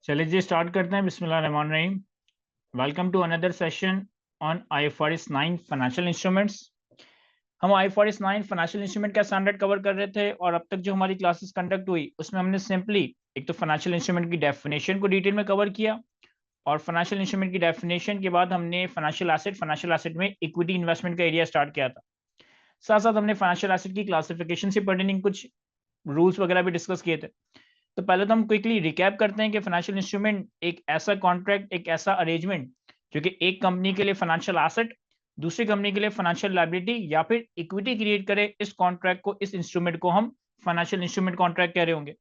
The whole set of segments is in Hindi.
चलिए जी स्टार्ट करते हैं। बिस्मिल्लाहिर्रहमानिर्रहीम। Welcome to another session on IFRS 9 financial instruments. हम IFRS 9 फाइनेंशियल इंस्ट्रूमेंट का स्टैंडर्ड कवर कर रहे थे और अब तक जो हमारी क्लासेस कंडक्ट हुई उसमें हमने सिंपली एक तो फाइनेंशियल इंस्ट्रूमेंट की डेफिनेशन को डिटेल में कवर किया और फाइनेंशियल इंस्ट्रूमेंट की डेफिनेशन के बाद हमने फाइनेंशियल एसेट में इक्विटी इन्वेस्टमेंट का एरिया स्टार्ट किया था। साथ साथ हमने फाइनेंशियल एसेट की क्लासिफिकेशन से पर्टेनिंग कुछ रूल्स वगैरह भी डिस्कस किए थे। तो पहले तो हम क्विकली रिकैप करते हैं कि फाइनेंशियल इंस्ट्रूमेंट एक ऐसा कॉन्ट्रैक्ट, एक ऐसा अरेंजमेंट जो कि एक कंपनी के लिए फाइनेंशियल एसेट, दूसरी कंपनी के लिए फाइनेंशियल लायबिलिटी या फिर इक्विटी क्रिएट करे। इस कॉन्ट्रैक्ट को, इस इंस्ट्रूमेंट को हम फाइनेंशियल इंस्ट्रूमेंट कॉन्ट्रैक्ट कह रहे होंगे।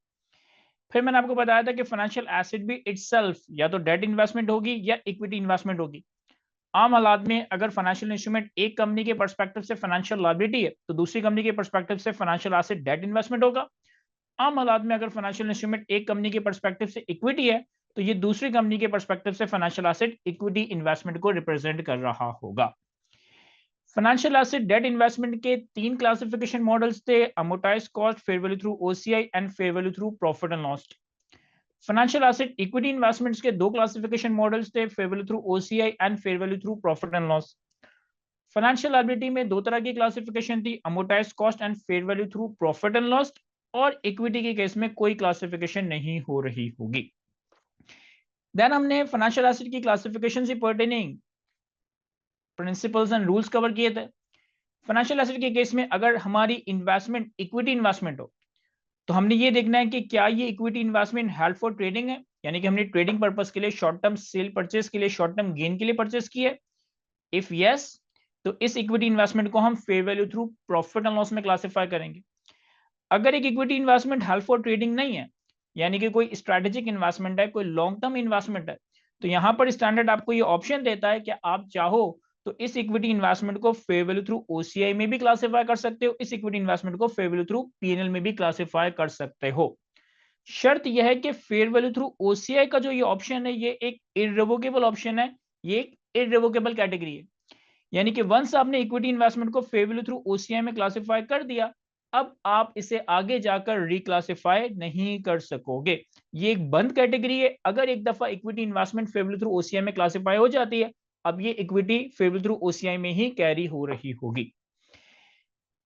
फिर मैंने आपको बताया था कि फाइनेंशियल एसेट भी इटसेल्फ या तो डेट इन्वेस्टमेंट होगी या इक्विटी इन्वेस्टमेंट होगी। आम हालात में अगर फाइनेंशियल इंस्ट्रूमेंट एक कंपनी के पर्सपेक्टिव से फाइनेंशियल लायबिलिटी है तो दूसरी कंपनी के पर्सपेक्टिव से फाइनेंशियल एसेट डेट इन्वेस्टमेंट होगा। आम हालात में अगर फाइनेंशियल इंस्ट्रूमेंट एक कंपनी के पर्सपेक्टिव से इक्विटी है तो ये दूसरी कंपनी के पर्सपेक्टिव से फाइनेंशियल एसेट इक्विटी इन्वेस्टमेंट को रिप्रेजेंट कर रहा होगा। फाइनेंशियल एसेट डेट इन्वेस्टमेंट के तीन क्लासिफिकेशन मॉडल्स थे: amortised cost, fair value through OCI and fair value through profit and loss. Financial asset equity investments के दो क्लासिफिकेशन मॉडल्स थे: fair value through OCI and fair value through profit and loss. Financial liability में दो तरह की क्लासिफिकेशन थी: amortised cost and fair value through profit and loss. और इक्विटी के केस में कोई क्लासिफिकेशन नहीं हो रही होगी। देन हमने फाइनेंशियल एसेट की क्लासिफिकेशन से pertaining principles and rules cover किए थे। फाइनेंशियल एसेट के केस में अगर हमारी इन्वेस्टमेंट इक्विटी इन्वेस्टमेंट हो तो हमने ये देखना है कि क्या ये equity investment held for trading है, यानी कि हमने ट्रेडिंग पर्पस के लिए, शॉर्ट टर्म सेल परचेस के लिए, शॉर्ट टर्म गेन के लिए परचेस की है। इफ यस, तो इस इक्विटी इन्वेस्टमेंट को हम fair value through profit and loss में क्लासिफाई करेंगे। अगर एक equity investment held for trading नहीं है, यानी कि कोई स्ट्रेटेजिक इन्वेस्टमेंट है, कोई लॉन्ग टर्म इन्वेस्टमेंट है, तो यहां पर स्टैंडर्ड आपको ये ऑप्शन देता है कि आप चाहो तो इस इक्विटी इन्वेस्टमेंट को फेयर वैल्यू थ्रू ओसीआई में भी क्लासिफाई कर सकते हो, इस इक्विटी इन्वेस्टमेंट को फेयर वैल्यू थ्रू पीएनएल में भी क्लासिफाई कर सकते हो। शर्त यह है कि फेयर वैल्यू थ्रू ओसीआई का जो ये ऑप्शन है ये एक इररिवोकेबल ऑप्शन है, ये एक इररिवोकेबल कैटेगरी है। यानी कि वंस आपने इक्विटी इन्वेस्टमेंट को फेयर वैल्यू थ्रू ओसीआई में क्लासिफाई कर दिया, अब आप इसे आगे जाकर रिक्लासिफाई नहीं कर सकोगे। ये एक बंद कैटेगरी है। अगर एक दफा equity investment fair value through OCI में क्लासिफाई हो जाती है, अब ये equity fair value through OCI में ही कैरी हो रही होगी।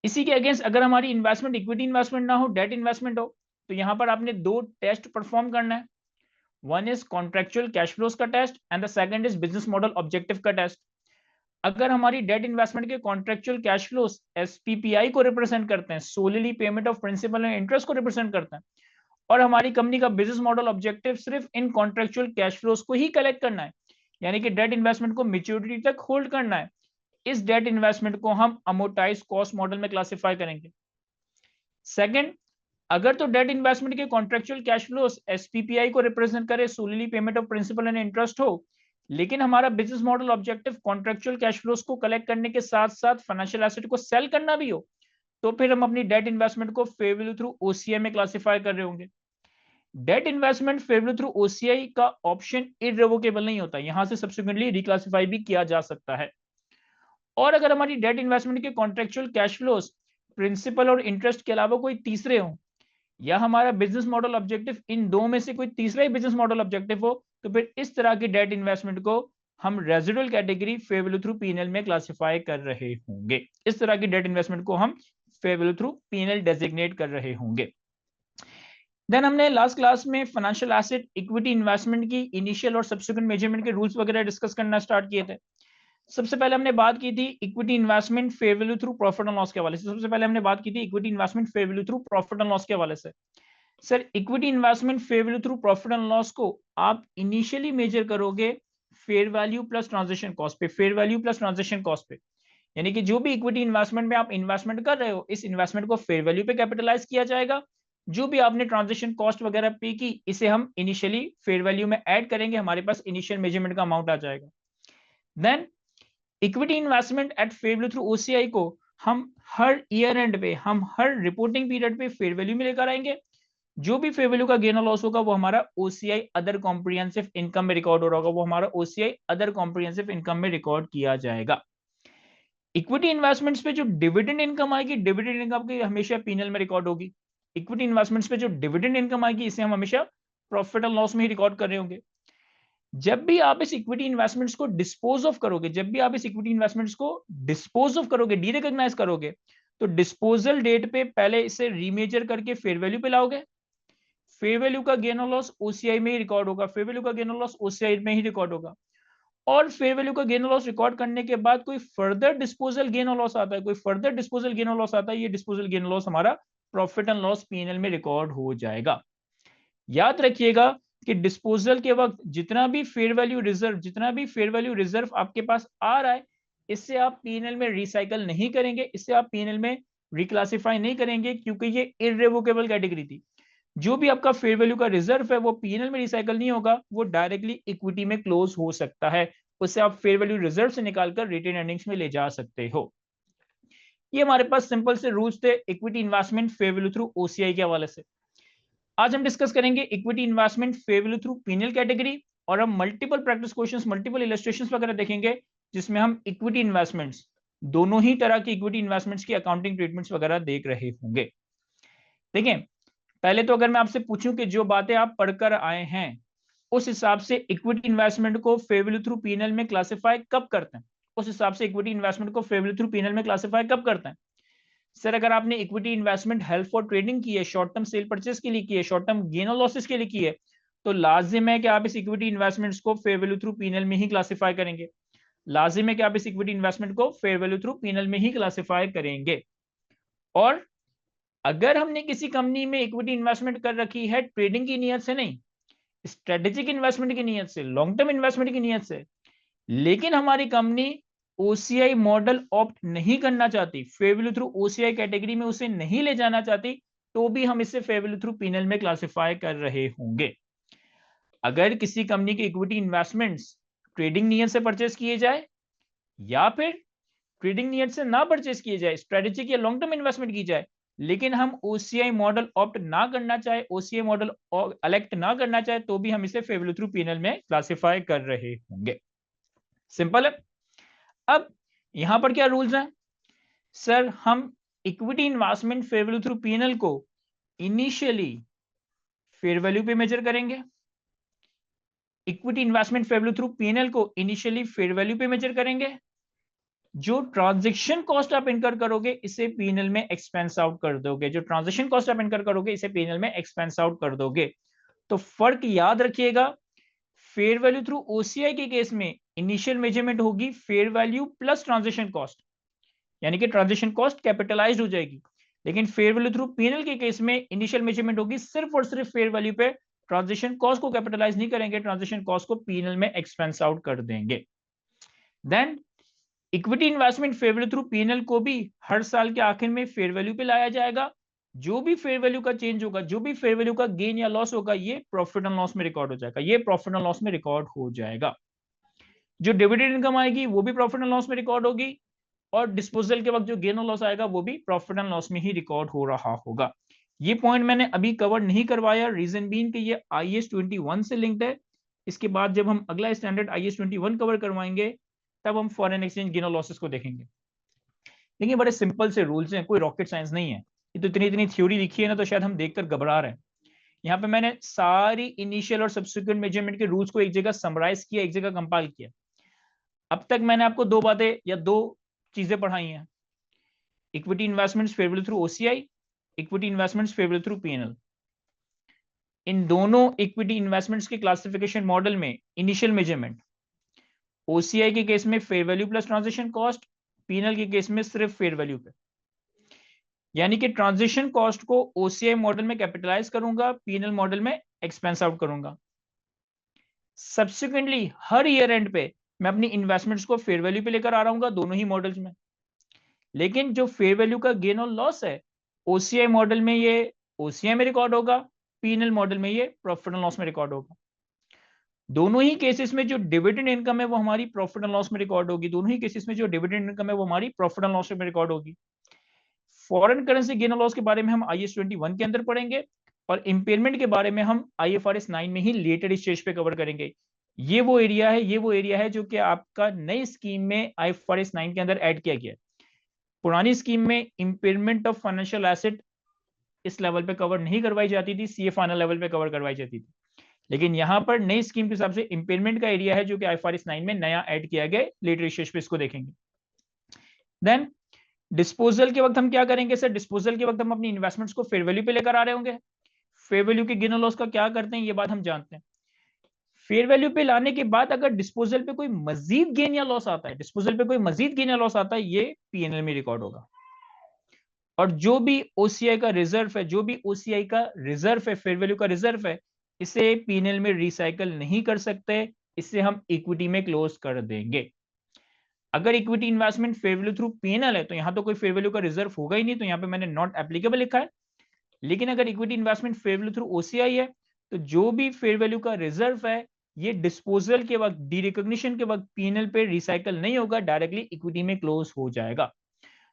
इसी के अगेंस्ट अगर हमारी इन्वेस्टमेंट इक्विटी इन्वेस्टमेंट ना हो, डेट इन्वेस्टमेंट हो, तो यहां पर आपने दो टेस्ट परफॉर्म करना है। One is contractual cash flows का test and the second is business model objective का टेस्ट। अगर हमारी डेट इन्वेस्टमेंट के कॉन्ट्रेक्चुअल कैश फ्लोस एसपीपीआई को रिप्रेजेंट करते हैं, solely payment of principal and interest को रिप्रेजेंट करते हैं, और हमारी कंपनी का बिजनेस मॉडल ऑब्जेक्टिव सिर्फ इन कॉन्ट्रेक्चुअल कैश फ्लोस को ही कलेक्ट करना है, यानी कि डेट इन्वेस्टमेंट को मैच्योरिटी तक होल्ड करना है, इस डेट इन्वेस्टमेंट को हम अमोर्टाइज्ड कॉस्ट मॉडल में क्लासिफाई करेंगे। सेकंड, अगर तो डेट इन्वेस्टमेंट के कॉन्ट्रेक्चुअल कैश फ्लोस एसपीपीआई को रिप्रेजेंट करे, solely payment of principal and interest हो, लेकिन हमारा business model objective contractual cash flows को कलेक्ट करने के साथ साथ फाइनेंशियल एसेट को सेल करना भी हो, तो फिर हम अपनी डेट इन्वेस्टमेंट को फेयर वैल्यू थ्रू ओसीआई में क्लासिफाई कर रहे होंगे। Debt investment fair value through OCI का ऑप्शन इररिवोकेबल नहीं होता, यहां से सब्सिक्वेंटली रिक्लासिफाई भी किया जा सकता है। और अगर हमारी डेट इन्वेस्टमेंट के कॉन्ट्रेक्चुअल कैश फ्लोस प्रिंसिपल और इंटरेस्ट के अलावा कोई तीसरे हो, या हमारा बिजनेस मॉडल ऑब्जेक्टिव इन दो में से कोई तीसरा ही बिजनेस मॉडल ऑब्जेक्टिव हो, तो फिर इस तरह की डेट इन्वेस्टमेंट को हम residual category fair value through PNL में क्लासिफाई कर रहे होंगे। इस तरह की डेट इन्वेस्टमेंट को हम fair value through PNL designate कर रहे होंगे। देन हमने लास्ट क्लास में फाइनेंशियल एसेट इक्विटी इन्वेस्टमेंट की इनिशियल और सब्सिक्वेंट मेजरमेंट के रूल्स वगैरह डिस्कस करना स्टार्ट किए थे। सबसे पहले हमने बात की थी equity investment fair value through profit and loss के हवाले से। सबसे पहले हमने बात की थी equity investment fair value through profit and loss के हवाले से। Sir, equity investment fair value through profit and loss को आप इनिशियली मेजर करोगे fair value plus transaction cost पे, fair value plus transaction cost पे। यानी कि जो भी इक्विटी इन्वेस्टमेंट में आप इन्वेस्टमेंट कर रहे हो, इस इन्वेस्टमेंट को फेयर वैल्यू पे कैपिटलाइज किया जाएगा। जो भी आपने ट्रांजैक्शन कॉस्ट वगैरह पे की, इसे हम इनिशियली फेयर वैल्यू में ऐड करेंगे, हमारे पास इनिशियल मेजरमेंट का अमाउंट आ जाएगा। Then equity investment at fair value through OCI को हम हर ईयर एंड पे, हम हर रिपोर्टिंग पीरियड पे फेयर वैल्यू में लेकर आएंगे। जो भी फेयर वैल्यू का गेन और लॉस होगा वो हमारा ओसीआई अदर कॉम्प्रिहेंसिव इनकम में रिकॉर्ड हो रहा होगा, वो हमारा ओसीआई अदर कॉम्प्रिहेंसिव इनकम में रिकॉर्ड किया जाएगा। इक्विटी इन्वेस्टमेंट्स पे जो डिविडेंड इनकम आएगी, डिविडेंड इनकम की हमेशा पीएनएल में रिकॉर्ड होगी। इक्विटी इन्वेस्टमेंट्स पे जो डिविडेंड इनकम आएगी, इसे हम हमेशा प्रॉफिट एंड लॉस में ही रिकॉर्ड कर रहे होंगे। जब भी आप इस इक्विटी इन्वेस्टमेंट्स को डिस्पोज ऑफ करोगे, जब भी आप इस इक्विटी इन्वेस्टमेंट्स को डिस्पोज ऑफ करोगे, डीरिकॉग्नाइज करोगे, तो डिस्पोजल डेट पे पहले इसे रीमेजर करके फेयर वैल्यू पे लाओगे। फेयर वैल्यू का गेन और लॉस ओसीआई में ही रिकॉर्ड होगा, फेयर वैल्यू का गेन और लॉस ओसीआई में ही रिकॉर्ड होगा। और फेयर वैल्यू का गेन और लॉस रिकॉर्ड करने के बाद कोई फर्दर डिस्पोजल गेन और लॉस आता है, कोई फर्दर डिस्पोजल गेन और लॉस आता है, ये डिस्पोजल गेन और लॉस हमारा प्रॉफिट एंड लॉस पीएनएल में रिकॉर्ड हो जाएगा। याद रखिएगा कि डिस्पोजल के वक्त जितना भी फेयर वैल्यू रिजर्व आपके पास आ रहा है, इससे आप पीएनएल में रिसाइकल नहीं करेंगे, इससे आप पीएनएल में रिक्लासिफाई नहीं करेंगे, क्योंकि ये इररिवोकेबल कैटेगरी थी। जो भी आपका फेयर वैल्यू का रिजर्व है वो पीएनएल में रिसाइकल नहीं होगा, वो डायरेक्टली इक्विटी में क्लोज हो सकता है, उससे आप फेयर वैल्यू रिजर्व से निकालकर रिटेन अर्निंग्स में ले जा सकते हो। ये हमारे पास सिंपल से रूल्स थे equity investment fair value through OCI के हवाले से। आज हम डिस्कस करेंगे equity investment fair value through PNL category, और हम multiple practice questions, multiple illustrations वगैरह देखेंगे, जिसमें हम इक्विटी इन्वेस्टमेंट्स, दोनों ही तरह की इक्विटी इन्वेस्टमेंट्स की अकाउंटिंग ट्रीटमेंट्स वगैरह देख रहे होंगे। देखिए, पहले तो अगर मैं आपसे पूछूं कि जो बातें आप पढ़कर आए हैं उस हिसाब से इक्विटी इन्वेस्टमेंट को फेयर वैल्यू थ्रू पीएनएल में क्लासिफाई कब करते हैं, उस हिसाब से इक्विटी इन्वेस्टमेंट को फेयर वैल्यू थ्रू पीएनएल में क्लासिफाई कब करते हैं। सर, अगर आपने equity investment help for trading की है, शॉर्ट टर्म सेल परचेस के लिए की है, शॉर्ट टर्म गेन और लॉसेस के लिए की है, तो लाजिम है कि आप इस इक्विटी इन्वेस्टमेंट्स को फेयर वैल्यू थ्रू पीएनएल में ही क्लासिफाई करेंगे। लाजिम है कि आप इस इक्विटी इन्वेस्टमेंट को फेयर वैल्यू थ्रू पीएनएल में ही क्लासिफाई करेंगे। और अगर हमने किसी कंपनी में इक्विटी इन्वेस्टमेंट कर रखी है ट्रेडिंग की नियत से नहीं, स्ट्रेटेजिक इन्वेस्टमेंट की नियत से, लॉन्ग टर्म इन्वेस्टमेंट की नियत से, लेकिन हमारी कंपनी ओसीआई मॉडल ऑप्ट नहीं करना चाहती, fair value through OCI category में उसे नहीं ले जाना चाहती, तो भी हम इसे फेयर वैल्यू थ्रू पीएनएल में क्लासिफाई कर रहे होंगे। अगर किसी कंपनी के इक्विटी इन्वेस्टमेंट्स ट्रेडिंग नियत से परचेस किए जाए या फिर ट्रेडिंग नियत से ना परचेस किए जाए, स्ट्रेटेजिक या लॉन्ग टर्म इन्वेस्टमेंट की जाए, लेकिन हम ओसीआई मॉडल ऑप्ट ना करना चाहे, ओसीआई मॉडल इलेक्ट ना करना चाहे, तो भी हम इसे फेयर वैल्यू थ्रू पीएनएल में क्लासिफाई कर रहे होंगे। सिंपल है। अब यहां पर क्या रूल्स हैं? सर, हम equity investment fair value through PNL को इनिशियली फेयर वैल्यू पे मेजर करेंगे। Equity investment fair value through PNL को इनिशियली फेयर वैल्यू पे मेजर करेंगे। जो ट्रांजैक्शन कॉस्ट आप इनकर करोगे इसे पीएनएल में एक्सपेंस आउट कर दोगे, जो ट्रांजैक्शन कॉस्ट आप इनकर करोगे इसे पीएनएल में एक्सपेंस आउट कर दोगे। तो फर्क याद रखिएगा, फेयर वैल्यू थ्रू ओसीआई के केस में इनिशियल मेजरमेंट होगी fair value plus transaction cost, यानी कि ट्रांजैक्शन कॉस्ट कैपिटलाइज्ड हो जाएगी। लेकिन फेयर वैल्यू थ्रू पीएनएल के केस में इनिशियल मेजरमेंट होगी सिर्फ और सिर्फ फेयर वैल्यू पे, ट्रांजैक्शन कॉस्ट को कैपिटलाइज नहीं करेंगे, ट्रांजैक्शन कॉस्ट को पीएनएल में एक्सपेंस आउट कर देंगे। Then equity investment fair value through PNL को भी हर साल के आखिर में फेयर वैल्यू पे लाया जाएगा। जो भी फेयर वैल्यू का चेंज होगा, जो भी फेयर वैल्यू का गेन या लॉस होगा, ये प्रॉफिट एंड लॉस में रिकॉर्ड हो जाएगा, ये प्रॉफिट एंड लॉस में रिकॉर्ड हो जाएगा। जो डिविडेंड इनकम आएगी वो भी प्रॉफिट एंड लॉस में रिकॉर्ड होगी, और डिस्पोजल के वक्त जो गेन और लॉस आएगा वो भी प्रॉफिट एंड लॉस में ही रिकॉर्ड हो रहा होगा। ये पॉइंट मैंने अभी कवर नहीं करवाया, रीजन बीइंग कि ये IAS 21 से लिंक्ड है। इसके बाद जब हम अगला स्टैंडर्ड IAS 21 कवर करवाएंगे तब हम फॉरेन एक्सचेंज गेन और लॉसेस को देखेंगे। देखिए, बड़े सिंपल से रूल्स हैं, कोई रॉकेट साइंस नहीं है। ये तो इतनी इतनी थ्योरी लिखी है ना, तो शायद हम देखकर घबरा रहे हैं। यहाँ पे मैंने सारी इनिशियल और सब्सिक्वेंट मेजरमेंट के रूल्स को एक जगह समराइज किया, एक जगह कंपाइल किया। अब तक मैंने आपको दो बातें या दो चीजें पढ़ाई हैं, equity investments fair value through OCI, equity investments fair value through PNL. इन दोनों इक्विटी इन्वेस्टमेंट्स के क्लासिफिकेशन मॉडल में इनिशियल मेजरमेंट ओसीआई के केस में fair value plus transaction cost, PNL के केस में सिर्फ फेयर वैल्यू पे, यानी कि ट्रांजैक्शन कॉस्ट को ओसीआई मॉडल में कैपिटलाइज करूंगा, पीएनएल मॉडल में एक्सपेंस आउट करूंगा। सब्सिक्वेंटली हर ईयर एंड पे मैं अपनी इन्वेस्टमेंट्स को फेयर वैल्यू पे लेकर आ रहा हूँ दोनों ही मॉडल्स में। लेकिन जो फेयर वैल्यू का गेन और लॉस है ओसीआई मॉडल में ये ओसीआई में रिकॉर्ड होगा, पीएनएल मॉडल में ये प्रॉफिट एंड लॉस में रिकॉर्ड होगा। दोनों ही केसेस में जो डिविडेंड इनकम है वो हमारी प्रॉफिट एंड लॉस में रिकॉर्ड होगी, दोनों ही केसेस में जो डिविडेंड इनकम है वो हमारी प्रॉफिट एंड लॉस में रिकॉर्ड होगी। फॉरेन करेंसी गेन और लॉस के बारे में हम IAS 21 के अंदर पढ़ेंगे, और इंपेयरमेंट के बारे में हम IFRS 9 में ही लेटेड स्टेज पे कवर करेंगे। ये वो एरिया है जो कि आपका नई स्कीम में IFRS 9 के अंदर ऐड किया गया है। पुरानी स्कीम में इंपेयरमेंट ऑफ फाइनेंशियल एसेट इस लेवल पे कवर नहीं करवाई जाती थी, CA फाइनल लेवल पे कवर करवाई जाती थी। लेकिन यहाँ पर नई स्कीम के हिसाब से इम्पेयरमेंट का एरिया है जो कि IFRS 9 में नया ऐड किया गया, लेटर स्टेज पे इसको देखेंगे। देन डिस्पोजल के वक्त हम क्या करेंगे सर? डिस्पोजल के वक्त हम अपनी इन्वेस्टमेंट्स को फेयर वैल्यू पे लेकर आ रहे होंगे। फेयर वैल्यू के गेन और लॉस का क्या करते हैं ये बात हम जानते हैं। फेयर वैल्यू पे लाने के बाद अगर डिस्पोजल पे कोई मजीद गेन या लॉस आता है, डिस्पोजल पे कोई मजीद गेन या लॉस आता है, ये P&L में रिकॉर्ड होगा। और जो भी OCI का रिजर्व है, जो भी OCI का रिजर्व है, फेयर वैल्यू का रिजर्व है, इसे P&L में रिसाइकल नहीं कर सकते, इसे हम इक्विटी में क्लोज कर देंगे। अगर equity investment fair value through P&L है तो यहां तो कोई फेयर वैल्यू का रिजर्व होगा ही नहीं, तो यहां पे मैंने नॉट एप्लीकेबल लिखा है। लेकिन अगर equity investment fair value through OCI है तो जो भी फेयर वैल्यू का रिजर्व है ये डिस्पोजल के वक्त, डी रिकॉग्निशन के वक्त P&L पे रिसाइकल नहीं होगा, डायरेक्टली इक्विटी में क्लोज हो जाएगा।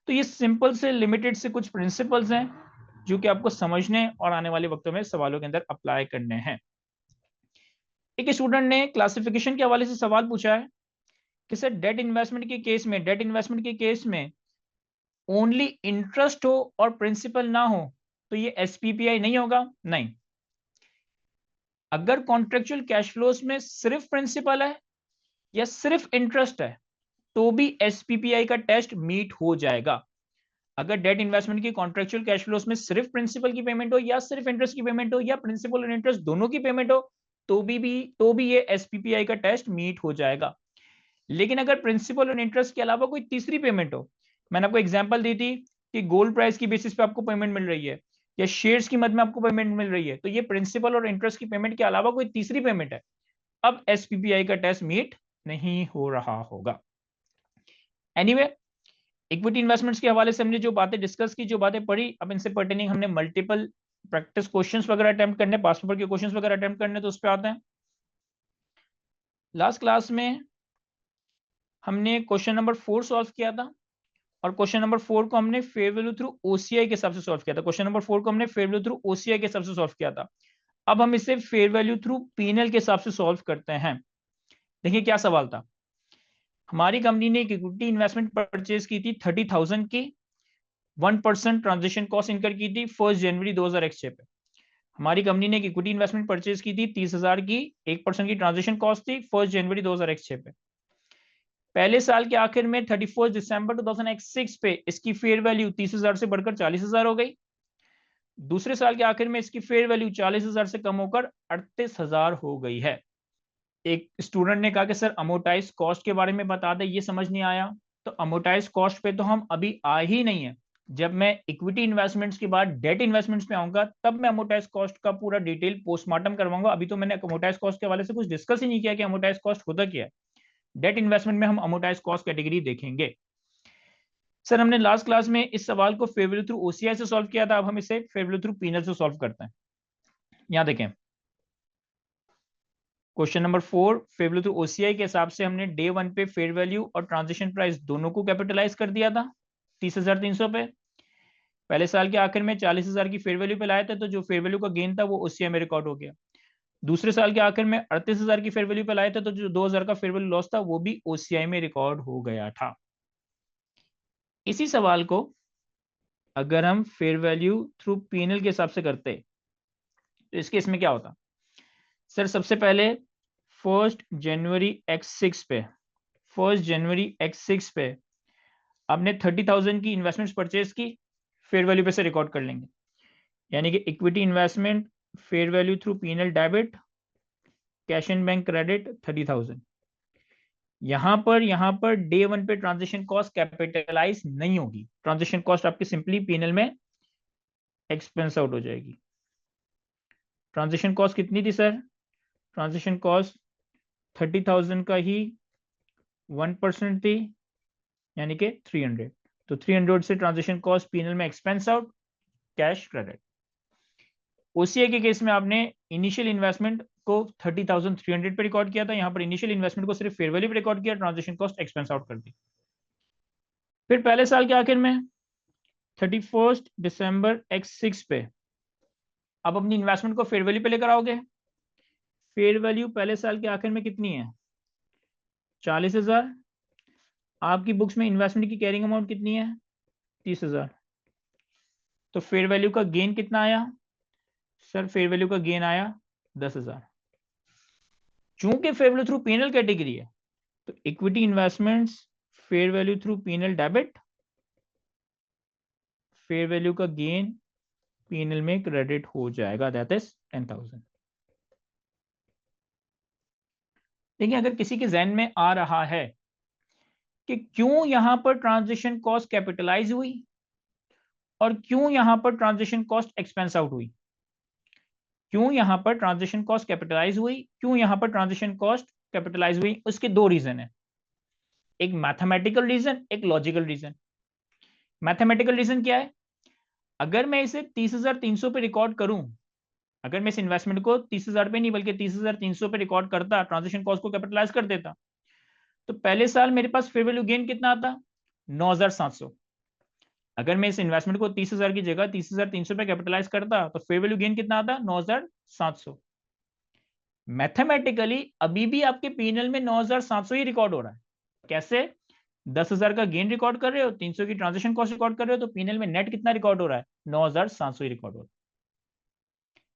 तो ये सिंपल से लिमिटेड से कुछ प्रिंसिपल्स हैं जो कि आपको समझने और आने वाले वक्तों में सवालों के अंदर अप्लाई करने हैं। एक स्टूडेंट ने क्लासिफिकेशन के हवाले से सवाल पूछा है कि सर डेट इन्वेस्टमेंट के केस में, डेट इन्वेस्टमेंट के केस में ओनली इंटरेस्ट हो और प्रिंसिपल ना हो तो ये SPPI नहीं होगा। नहीं, अगर कॉन्ट्रेक्चुअल कैश फ्लोज में सिर्फ प्रिंसिपल है या सिर्फ इंटरेस्ट है तो भी SPPI का टेस्ट मीट हो जाएगा। अगर डेट इन्वेस्टमेंट की कॉन्ट्रेक्चुअल कैश फ्लोज में सिर्फ प्रिंसिपल की पेमेंट हो या सिर्फ इंटरेस्ट की पेमेंट हो या प्रिंसिपल और इंटरेस्ट दोनों की पेमेंट हो तो भी ये SPPI का टेस्ट मीट हो जाएगा। लेकिन अगर प्रिंसिपल और इंटरेस्ट के अलावा कोई तीसरी पेमेंट हो, मैंने आपको एग्जांपल दी थी कि गोल्ड प्राइस की बेसिस पे आपको पेमेंट मिल रही है या शेयर्स की मद में आपको पेमेंट मिल रही है, तो ये प्रिंसिपल और इंटरेस्ट की पेमेंट के अलावा कोई तीसरी पेमेंट है, अब SPPI का टेस्ट मीट नहीं हो रहा होगा। एनीवे, इक्विटी इन्वेस्टमेंट्स के हवाले से हमने जो बातें डिस्कस की, जो बातें पढ़ी, अब इनसे पर्टेनिंग हमने मल्टीपल प्रैक्टिस क्वेश्चंस वगैरह अटेम्प्ट करने, पास पेपर के क्वेश्चंस वगैरह अटेम्प्ट करने, तो उस पर आते हैं। लास्ट क्लास में हमने क्वेश्चन नंबर 4 सॉल्व किया था और क्वेश्चन नंबर 4 को हमने फेयर वैल्यू थ्रू OCI के हिसाब से सॉल्व किया था। क्वेश्चन नंबर 4 को हमने फेयर वैल्यू थ्रू OCI के हिसाब से सॉल्व किया था। अब हम इसे फेयर वैल्यू थ्रू P&L के हिसाब से सॉल्व करते हैं। देखिए क्या सवाल था। हमारी कंपनी ने एक इक्विटी इन्वेस्टमेंट परचेज की थी 30,000 की, 1% ट्रांजेक्शन कॉस्ट इनकर की थी 1 जनवरी 2006 पे। हमारी कंपनी ने एक इक्विटी इन्वेस्टमेंट परचेज की थी 30,000 की, 1% की ट्रांजेक्शन कॉस्ट थी 1 जनवरी 2006 पे। पहले साल के आखिर में 31 दिसंबर 2006 पे इसकी फेयर वैल्यू 30,000 से बढ़कर 40,000 हो गई। दूसरे साल के आखिर में इसकी फेयर वैल्यू 40,000 से कम होकर 38,000 हो गई है। एक स्टूडेंट ने कहा कि सर अमोटाइज कॉस्ट के बारे में बता दें, ये समझ नहीं आया। तो अमोटाइज कॉस्ट पे तो हम अभी आ ही नहीं है। जब मैं इक्विटी इन्वेस्टमेंट्स के बाद डेट इन्वेस्टमेंट्स पे आऊंगा तब मैं अमोटाइज कॉस्ट का पूरा डिटेल पोस्टमार्टम करवाऊंगा। अभी तो मैंने अमोटाइज कॉस्ट के हवाले से कुछ डिस्कस ही नहीं किया कि अमोटाइज कॉस्ट होता क्या है। डेट इन्वेस्टमेंट में हम अमोटाइज कॉस्ट कैटेगरी देखेंगे। सर हमने लास्ट क्लास में इस सवाल को फेयर वैल्यू थ्रू OCI से सॉल्व किया था, अब हम इसे फेयर वैल्यू थ्रू P&L से सॉल्व करते हैं। यहां देखें question number 4, fair value through OCI के हिसाब से हमने डे 1 पे फेयर वैल्यू और ट्रांजेक्शन प्राइस दोनों को कैपिटलाइज कर दिया था 30,300 पे। पहले साल के आखिर में 40,000 की फेयर वैल्यू पे लाए थे, तो जो फेयर वैल्यू का गेन था वो OCI में रिकॉर्ड हो गया। दूसरे साल के आखिर में 38,000 की फेयर वैल्यू पे लाए थे, तो जो 2,000 का फेयर वैल्यू लॉस था वो भी OCI में रिकॉर्ड हो गया था। इसी सवाल को अगर हम फेयर वैल्यू थ्रू P&L के हिसाब से करते तो इस केस में क्या होता। सर सबसे पहले 1 जनवरी x6 पे, 1 जनवरी x6 पे आपने 30,000 की इन्वेस्टमेंट्स परचेज की, फेयर वैल्यू पे से रिकॉर्ड कर लेंगे। यानी कि equity investment fair value through P&L debit, cash and bank credit 30,000। यहाँ पर डे 1 पे ट्रांजेक्शन कॉस्ट कैपिटलाइज नहीं होगी, ट्रांजेक्शन कॉस्ट आपकी सिंपली P&L में एक्सपेंस आउट हो जाएगी। ट्रांजेक्शन कॉस्ट कितनी थी सर? ट्रांजेक्शन कॉस्ट 30,000 का ही 1% थी, यानी कि 300। तो 300 से ट्रांजेक्शन कॉस्ट P&L में expense out, cash credit. OCI के केस में आपने इनिशियल इन्वेस्टमेंट को 30,300 पे रिकॉर्ड किया था, यहाँ पर इनिशियल इन्वेस्टमेंट को सिर्फ फेयर वैल्यू पे रिकॉर्ड किया, ट्रांजेक्शन कॉस्ट एक्सपेंस आउट कर दी। फिर पहले साल के आखिर में 31 दिसंबर x6 पे अब अपनी इन्वेस्टमेंट को फेयर वैल्यू पे लेकर आओगे। फेयर वैल्यू पहले साल के आखिर में कितनी है? 40,000। आपकी बुक्स में इन्वेस्टमेंट की कैरिंग अमाउंट कितनी है? 30,000। तो फेयर वैल्यू का गेन कितना आया? सर फेयर वैल्यू का गेन आया 10,000। चूंकि fair value through PNL category है तो equity investments fair value through PNL debit, fair value का गेन पीएनएल में क्रेडिट हो जाएगा, दैट इज 10,000। देखिए अगर किसी के जहन में आ रहा है कि क्यों यहां पर ट्रांजेक्शन कॉस्ट कैपिटलाइज हुई और क्यों यहां per transaction cost expense out हुई, क्यों यहां पर ट्रांजेक्शन कॉस्ट कैपिटलाइज हुई, क्यों यहां पर ट्रांजेक्शन कॉस्ट कैपिटलाइज हुई, उसके दो रीजन है, एक मैथमेटिकल रीजन, एक लॉजिकल रीजन। मैथमेटिकल रीजन क्या है, अगर मैं इसे 30,300 पे रिकॉर्ड करूं, अगर मैं इस इन्वेस्टमेंट को 30,000 पे नहीं बल्कि 30,300 पे रिकॉर्ड करता, ट्रांजेक्शन कॉस्ट को कैपिटलाइज कर देता, तो पहले साल मेरे पास फेयर वैल्यू गेन कितना आता, 9,700। अगर मैं इस इन्वेस्टमेंट को 30,000 की जगह 30,300 पे कैपिटलाइज करता तो फेयर वैल्यू गेन कितना आता, 9,700। मैथमेटिकली अभी भी आपके पीएनएल में 9,700 ही रिकॉर्ड हो रहा है। कैसे, 10,000 का गेन रिकॉर्ड कर रहे हो, 300 की ट्रांजेक्शन कॉस्ट रिकॉर्ड कर रहे हो, तो पीएनएल में नेट कितना रिकॉर्ड हो रहा है, 9,700 ही रिकॉर्ड हो रहा है।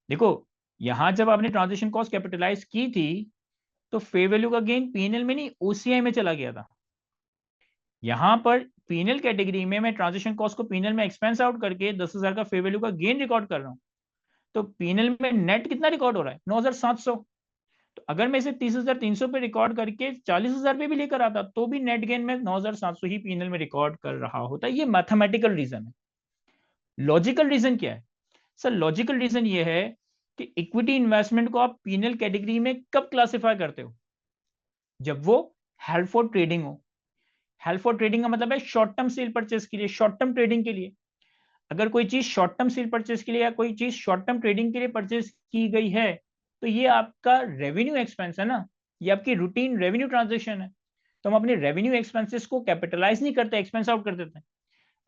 देखो यहां जब आपने ट्रांजेक्शन कॉस्ट कैपिटलाइज की थी तो फेयर वैल्यू का गेन पीएनएल में नहीं ओसीआई में चला गया था। यहां पर पीएनएल कैटेगरी में मैं ट्रांजेक्शन कॉस्ट को पीएनएल में एक्सपेंस आउट करके 10,000 का फेयर वैल्यू का गेन रिकॉर्ड कर रहा हूं, तो पीएनएल में नेट कितना रिकॉर्ड हो रहा है, 9,700। तो अगर मैं इसे 30,300 पे रिकॉर्ड करके 40,000 पे भी लेकर आता तो भी नेट गेन में 9,700 ही पीएनएल में रिकॉर्ड कर रहा होता। ये मैथमेटिकल रीजन है। लॉजिकल रीजन क्या है सर, लॉजिकल रीजन ये है कि इक्विटी इन्वेस्टमेंट को आप पीएनएल कैटेगरी में कब क्लासिफाई करते हो, जब वो हेल्ड फॉर ट्रेडिंग हो। हेल्ड फॉर ट्रेडिंग का मतलब है शॉर्ट टर्म सेल परचेस के लिए, शॉर्ट टर्म ट्रेडिंग के लिए। अगर कोई चीज शॉर्ट टर्म सेल परचेस के लिए या कोई चीज शॉर्ट टर्म ट्रेडिंग के लिए परचेस की गई है तो ये आपका रेवेन्यू एक्सपेंस है ना, ये आपकी रूटीन रेवेन्यू ट्रांजेक्शन है। तो हम अपने रेवेन्यू एक्सपेंसेस को कैपिटलाइज नहीं करते, एक्सपेंस आउट कर देते हैं।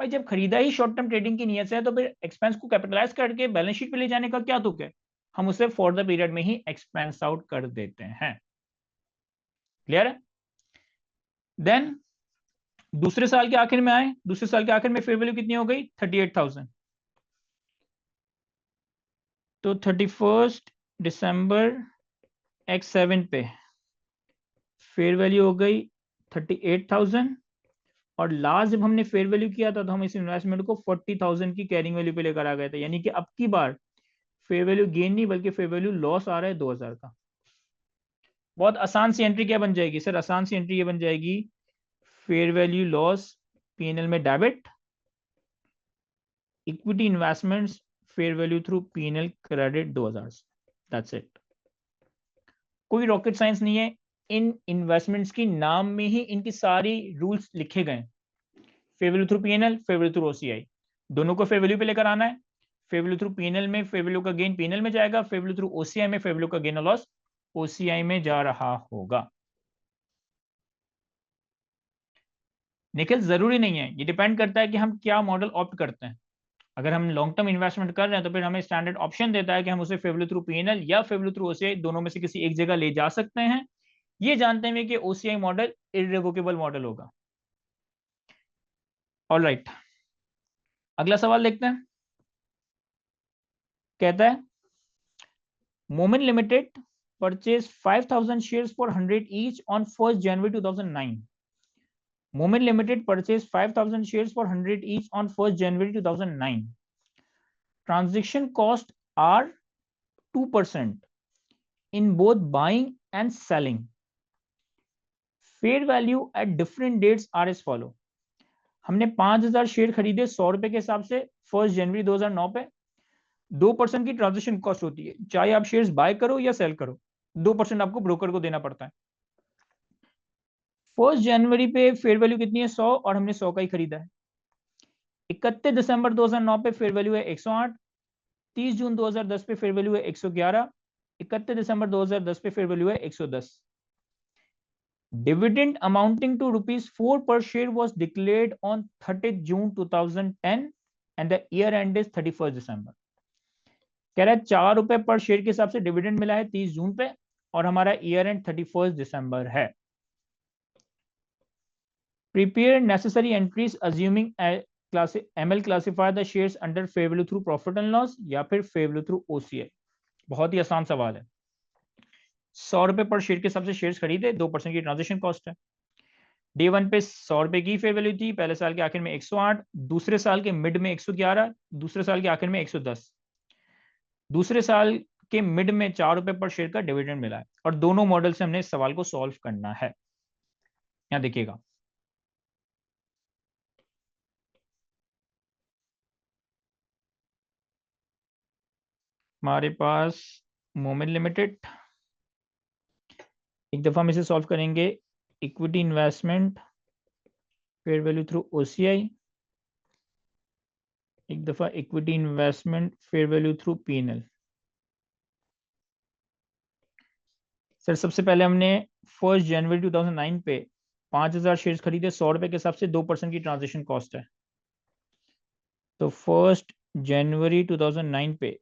भाई जब खरीदा ही शॉर्ट टर्म ट्रेडिंग की नीयत से है तो फिर एक्सपेंस को कैपिटलाइज करके बैलेंस शीट पे ले जाने का क्या तुक है, हम उसे फॉर द पीरियड में ही एक्सपेंस आउट कर देते हैं। क्लियर है। देन दूसरे साल के आखिर में आए, दूसरे साल के आखिर में फेयर वैल्यू कितनी हो गई, 38,000। तो 31 दिसंबर X7 पे फेयर वैल्यू हो गई 38,000 और लास्ट जब हमने फेयर वैल्यू किया था तो हम इस इन्वेस्टमेंट को 40,000 की कैरिंग वैल्यू पे लेकर आ गए थे, यानी कि अब की बार फेयर वैल्यू गेन नहीं बल्कि फेयर वैल्यू लॉस आ रहा है 2,000 का। बहुत आसान सी एंट्री क्या बन जाएगी सर, आसान सी एंट्री ये बन जाएगी, फेयर वैल्यू लॉस पीएनएल में debit, equity investments fair value through PNL credit 2,000। That's it. कोई रॉकेट साइंस नहीं है, इन इन्वेस्टमेंट्स की नाम में ही इनकी सारी रूल्स लिखे गए। Fair value through PNL, fair value through OCI, दोनों को फेयर वैल्यू पे लेकर आना है। फेयर वैल्यू थ्रू पीएनएल में फेयर वैल्यू का गेन पीएनएल में जाएगा, फेयर वैल्यू थ्रू ओसीआई में फेयर वैल्यू का गेन और लॉस ओसीआई में जा रहा होगा। निखिल जरूरी नहीं है, ये डिपेंड करता है कि हम क्या मॉडल ऑप्ट करते हैं। अगर हम लॉन्ग टर्म इन्वेस्टमेंट कर रहे हैं तो फिर हमें स्टैंडर्ड ऑप्शन देता है कि हम उसे फेयर वैल्यू थ्रू पीएनएल या फेयर वैल्यू थ्रू ओसीआई दोनों में से किसी एक जगह ले जा सकते हैं, ये जानते हुए कि ओसीआई मॉडल इररिवोकेबल मॉडल होगा। ऑलराइट, अगला सवाल देखते हैं। कहता है moment limited purchase 5,000 shares for 100 each on 1st January 2009. Moment Limited purchased 5,000 shares for 100 each on 1st January 2009. Transaction costs are 2% in both buying and selling. Fair value at different dates are as follow. हमने 5,000 शेयर खरीदे 100 रुपए के हिसाब से 1 जनवरी 2009 पे। 2% की ट्रांजेक्शन कॉस्ट होती है, चाहे आप शेयर्स बाय करो या सेल करो, 2% आपको ब्रोकर को देना पड़ता है। 1 जनवरी पे फेयर वैल्यू कितनी है, 100, और हमने 100 का ही खरीदा है। 31 दिसंबर 2009 पे फेयर वैल्यू है 108, 30 जून 2010 पे फेयर वैल्यू है 111, 31 दिसंबर 2010 पे फेयर वैल्यू है 110। Dividend amounting to ₹4 per share was declared on 30 June 2010 and the year end is 31 December. कह रहा है 4 रुपए पर शेयर के हिसाब से डिविडेंड मिला है 30 जून पे और हमारा ईयर एंड 31 दिसंबर है। Prepare necessary entries assuming ML classify the shares under fair value through profit and loss या फिर fair value through OCI। बहुत ही आसान सवाल है। ₹100 पर शेयर के हिसाब से शेयर्स खरीदे, 2% की ट्रांजेक्शन कॉस्ट है। डे 1 पे ₹100 की फेयर वैल्यू थी, पहले साल के आखिर में 108, दूसरे साल के मिड में 111, दूसरे साल के आखिर में 110, दूसरे साल के मिड में ₹4 पर शेयर का डिविडेंड मिला है। और दोनों मॉडल से हमने इस सवाल को सॉल्व करना है। यहां देखिएगा, हमारे पास मोमेंट लिमिटेड, एक दफा हम इसे सॉल्व करेंगे। Equity investment fair value through OCI, एक दफा equity investment fair value through PNL. Sir सबसे पहले हमने 1 जनवरी 2009 पे 5000 शेयर्स खरीदे, ₹100 के हिसाब से, 2% की ट्रांजेक्शन कॉस्ट है। तो 1 जनवरी 2009 पे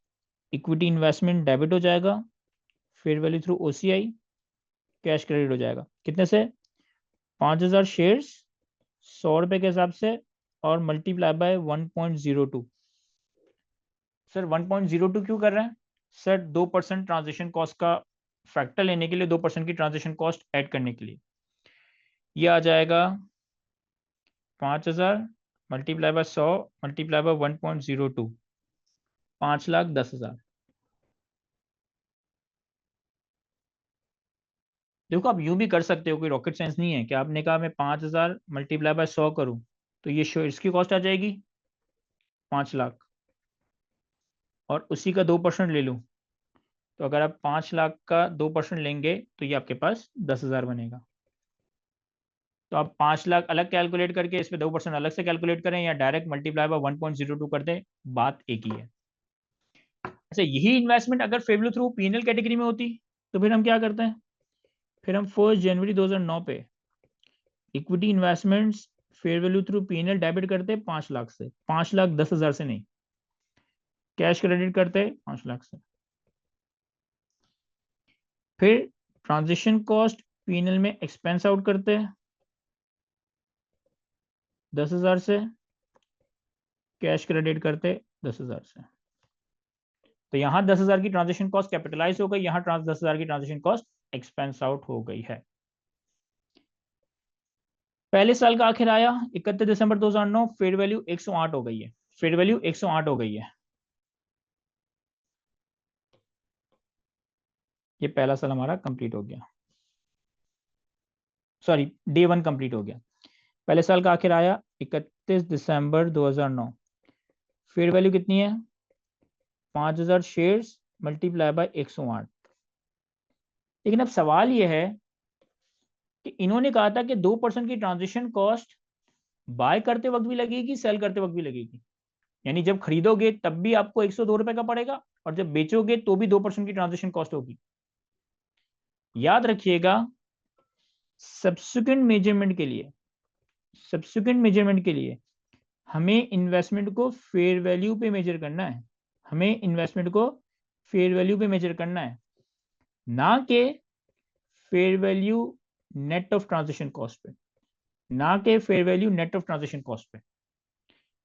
इक्विटी इन्वेस्टमेंट डेबिट हो जाएगा, fair value through OCI, cash credit हो जाएगा। कितने से? 5000 शेयर्स ₹100 के हिसाब से और मल्टीप्लाई बाय 1.02। सर 1.02 क्यों कर रहे हैं? सर 2% ट्रांजेक्शन कॉस्ट का फैक्टर लेने के लिए, 2% की ट्रांजेक्शन कॉस्ट ऐड करने के लिए। ये आ जाएगा 5000 मल्टीप्लाई बाय 100 मल्टीप्लाई बाय 1.02, 5,10,000। देखो आप यूं भी कर सकते हो, कोई रॉकेट साइंस नहीं है कि आपने कहा मैं 5000 मल्टीप्लाई बाय 100 करूं तो ये इसकी कॉस्ट आ जाएगी 5 लाख, और उसी का 2% ले लूं तो अगर आप 5 लाख का 2% लेंगे तो ये आपके पास 10,000 बनेगा। तो आप 5 लाख अलग कैलकुलेट करके इस पे 2% अलग से कैलकुलेट करें या डायरेक्ट मल्टीप्लाई बाय 1.02 कर दें, बात एक ही है। अच्छा, यही इन्वेस्टमेंट अगर फेवल थ्रू पीएनएल कैटेगरी में होती तो फिर हम क्या करते हैं? फिर हम 1 जनवरी 2009 पे equity investments fair value through PNL debit करते 5 लाख से, 5,10,000 से नहीं, कैश क्रेडिट करते 5 लाख से। फिर ट्रांजेक्शन कॉस्ट पीएनएल में एक्सपेंस आउट करते 10,000 से, कैश क्रेडिट करते 10,000 से। तो यहाँ 10,000 की ट्रांजेक्शन कॉस्ट कैपिटलाइज हो गई, यहाँ 10,000 की ट्रांजेक्शन कॉस्ट एक्सपेंस आउट हो गई है। पहले साल का आखिर आया 31 दिसंबर 2009, फेयर वैल्यू 108 हो गई है, फेयर वैल्यू 108 हो गई है। ये पहला साल हमारा कंप्लीट हो गया, सॉरी डे 1 कंप्लीट हो गया। पहले साल का आखिर आया 31 दिसंबर 2009, फेयर वैल्यू कितनी है? 5000 शेयर्स मल्टीप्लाई बाय 108। लेकिन अब सवाल यह है कि इन्होंने कहा था कि 2% की ट्रांजेक्शन कॉस्ट बाय करते वक्त भी लगेगी, सेल करते वक्त भी लगेगी, यानी जब खरीदोगे तब भी आपको 102 रुपए का पड़ेगा और जब बेचोगे तो भी 2% की ट्रांजेक्शन कॉस्ट होगी। याद रखिएगा, सब्सिक्वेंट मेजरमेंट के लिए हमें इन्वेस्टमेंट को फेयर वैल्यू पे मेजर करना है, हमें इन्वेस्टमेंट को फेयर वैल्यू पे मेजर करना है, ना कि fair value net of transaction cost पे, ना कि fair value net of transaction cost पे।